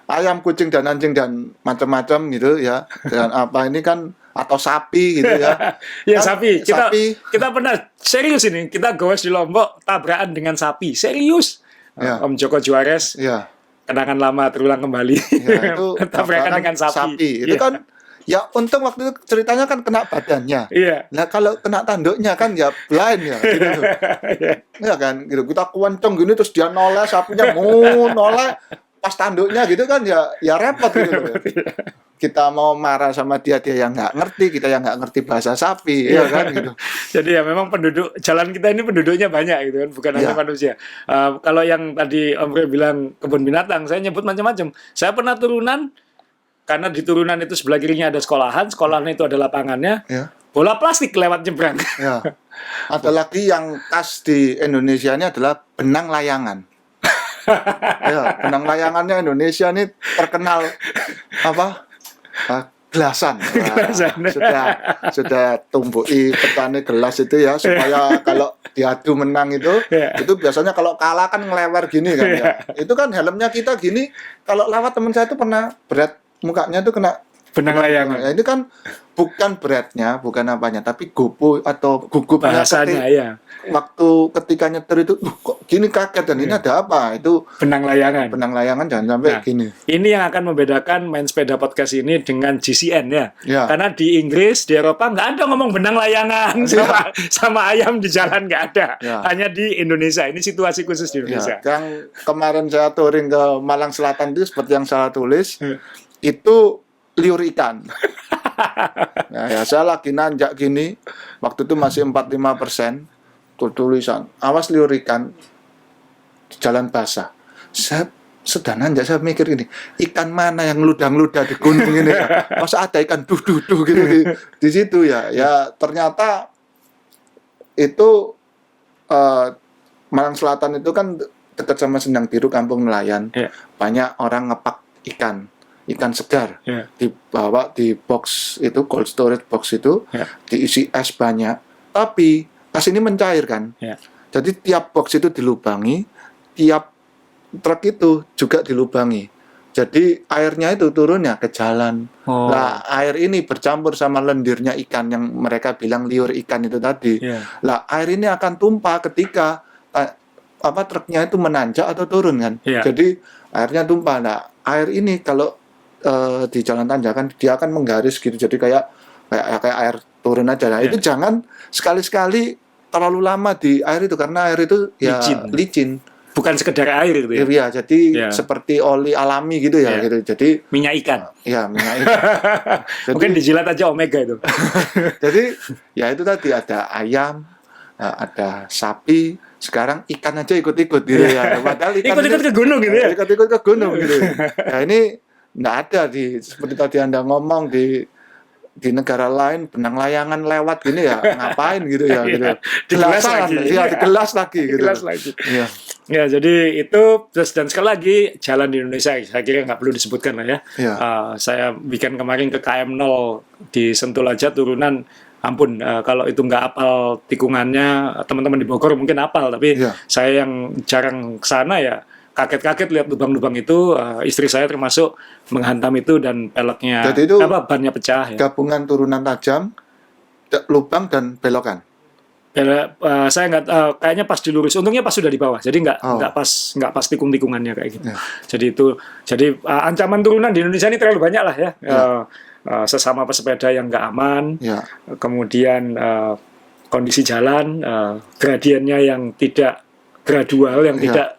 ayam, kucing, dan anjing dan macam-macam gitu ya. Dan apa ini kan atau sapi gitu ya. Ya Kan sapi. sapi. Kita pernah serius ini. Kita goes di Lombok tabrakan dengan sapi. Serius. Ya. Om Joko Juarez, Ya. kenangan lama terulang kembali. Ya, itu tabrakan dengan sapi. Itu Iya. kan ya untung waktu itu ceritanya kan kena badannya. Iya. Nah kalau kena tanduknya kan ya blind ya gitu tuh. Ya kan gitu. Kita kuenceng gini terus dia noleh sapinya noleh pas tanduknya gitu kan ya repot gitu loh. Kita mau marah sama dia yang nggak ngerti, kita yang nggak ngerti bahasa sapi ya kan gitu. Jadi ya memang penduduk jalan kita ini penduduknya banyak gitu kan, bukan hanya Iya. manusia. Kalau yang tadi Om Re bilang kebun binatang, saya nyebut macam-macam. Saya pernah turunan karena di turunan itu sebelah kirinya ada sekolahan itu ada lapangannya. Ya. Bola plastik lewat nyebrang. Ya. Ada lagi yang khas di Indonesia ini adalah benang layangan. Ya, benang layangannya Indonesia ini terkenal apa? Gelasan. Wah, Gelasan. sudah tumbuhi petani gelas itu ya supaya kalau diadu menang Ya. itu biasanya kalau kalah kan ngelewer gini kan ya. Itu kan helmnya kita gini, kalau lewat teman saya itu pernah berat mukanya itu kena Benang layangan. Ya, ini kan bukan beratnya, bukan apanya, tapi gupu atau gugupnya Bahasanya ya. waktu ketika nyetir itu kok gini kaget dan ini ada apa? Itu Benang layangan. benang layangan jangan sampai Nah, gini. Ini yang akan membedakan main sepeda podcast ini dengan GCN ya. Ya. Karena di Inggris, di Eropa nggak ada ngomong benang layangan sama ayam di jalan nggak ada. Ya. Hanya di Indonesia. Ini situasi khusus di Ya, Indonesia. yang kemarin saya touring ke Malang Selatan itu seperti yang saya tulis, Ya. itu liur ikan. Nah, ya saya lagi nanjak gini, waktu itu masih 45%, tulisan awas liur ikan di jalan basah. Saya sedang nanjak, saya mikir gini, ikan mana yang ngeludah-ngeludah di gunung ini ya? Masa ada ikan duh gitu di situ ya? Ya ternyata itu Malang Selatan itu kan dekat sama Sendang Biru, kampung nelayan. Ya. Banyak orang ngepak ikan segar, Ya. dibawa di box itu, cold storage box itu, Ya. diisi es banyak. Tapi es ini mencair kan. Ya. Jadi tiap box itu dilubangi, tiap truk itu juga dilubangi. Jadi airnya itu turunnya ke jalan. Oh. Lah air ini bercampur sama lendirnya ikan yang mereka bilang liur ikan itu tadi. Iya. Lah air ini akan tumpah ketika truknya itu menanjak atau turun kan. Iya. Jadi airnya tumpah. Nah air ini kalau di jalan tanjakan dia akan menggaris gitu. Jadi kayak air turun aja. Nah itu jangan sekali-sekali terlalu lama di air itu karena air itu ya licin. Bukan sekedar air gitu ya. Iya, jadi Ya. seperti oli alami gitu ya, Ya. gitu. Jadi Minyak ikan. ya minyak ikan. Mungkin dijilat aja omega itu. Jadi ya itu tadi ada ayam, ada sapi, sekarang ikan aja ikut-ikut gitu ya. Padahal ikan Ikut-ikut ke gunung gitu ya. Ikut-ikut ke gunung gitu. Nah ini nggak ada seperti tadi Anda ngomong di negara lain benang layangan lewat gini ya ngapain gitu ya gitu. Digelas Gelasan, lagi. ya digelas lagi gitu. Digelas lagi. Iya. Ya, jadi itu terus dan sekali lagi jalan di Indonesia saya kira nggak perlu disebutkan lah ya. Iya. Saya bikin kemarin ke KM 0 di Sentul aja turunan ampun kalau itu nggak apal tikungannya teman-teman di Bogor mungkin apal tapi Iya. saya yang jarang kesana ya kaget-kaget lihat lubang-lubang itu istri saya termasuk menghantam itu dan peleknya Jadi itu bannya pecah ya. Gabungan turunan tajam, lubang dan belokan. Saya nggak kayaknya pas dilurus untungnya pas sudah di bawah jadi Oh. nggak pas tikung-tikungannya kayak gitu. Ya. Jadi ancaman turunan di Indonesia ini terlalu banyak lah ya. Ya. Sesama pesepeda yang nggak aman, Ya. kemudian kondisi jalan gradiennya yang tidak gradual, yang Ya. tidak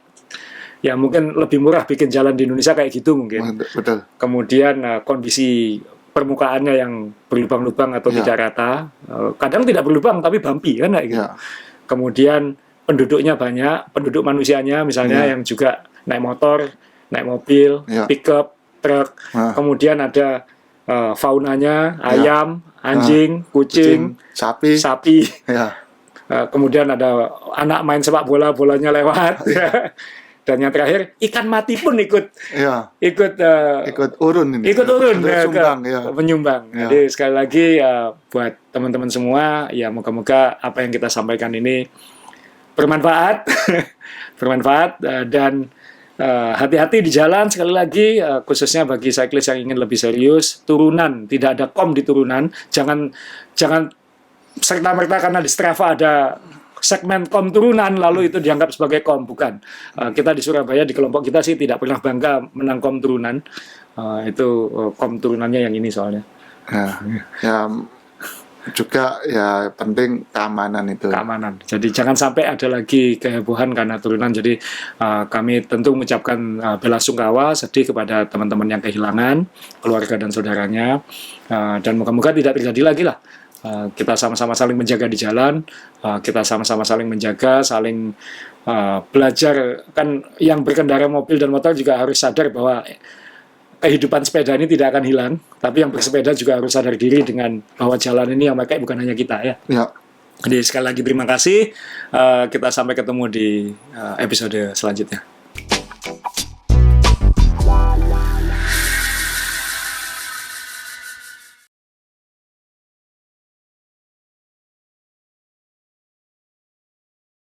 ya mungkin lebih murah bikin jalan di Indonesia kayak gitu mungkin. Betul. Kemudian kondisi permukaannya yang berlubang-lubang atau Ya. tidak rata, kadang tidak berlubang tapi bumpy kan kayak gitu. Ya. Kemudian penduduknya banyak, penduduk manusianya misalnya Ya. yang juga naik motor, naik mobil, Ya. pickup, truk. Nah. Kemudian ada faunanya, Ya. ayam, anjing, kucing, sapi. sapi. Ya. Kemudian ada anak main sepak bola, bolanya lewat. Dan yang terakhir ikan mati pun ikut Ya. ikut Urun ini. ikut turun Sumbang, ya. menyumbang. Ya. Jadi sekali lagi buat teman-teman semua ya moga-moga apa yang kita sampaikan ini bermanfaat, bermanfaat dan hati-hati di jalan sekali lagi khususnya bagi cyclist yang ingin lebih serius turunan tidak ada kom di turunan jangan serta-merta karena di Strava ada segmen kom turunan lalu itu dianggap sebagai kom bukan kita di Surabaya di kelompok kita sih tidak pernah bangga menang kom turunan itu kom turunannya yang ini soalnya Ya. Juga ya penting keamanan itu. keamanan jadi jangan sampai ada lagi kehebohan karena turunan jadi kami tentu mengucapkan bela sungkawa sedih kepada teman-teman yang kehilangan keluarga dan saudaranya dan moga-moga tidak terjadi lagi lah. Kita sama-sama saling menjaga di jalan, kita sama-sama saling menjaga, saling belajar. Kan yang berkendara mobil dan motor juga harus sadar bahwa kehidupan sepeda ini tidak akan hilang, tapi yang bersepeda juga harus sadar diri dengan bahwa jalan ini yang pakai bukan hanya kita ya. Ya. Jadi sekali lagi terima kasih, kita sampai ketemu di episode selanjutnya.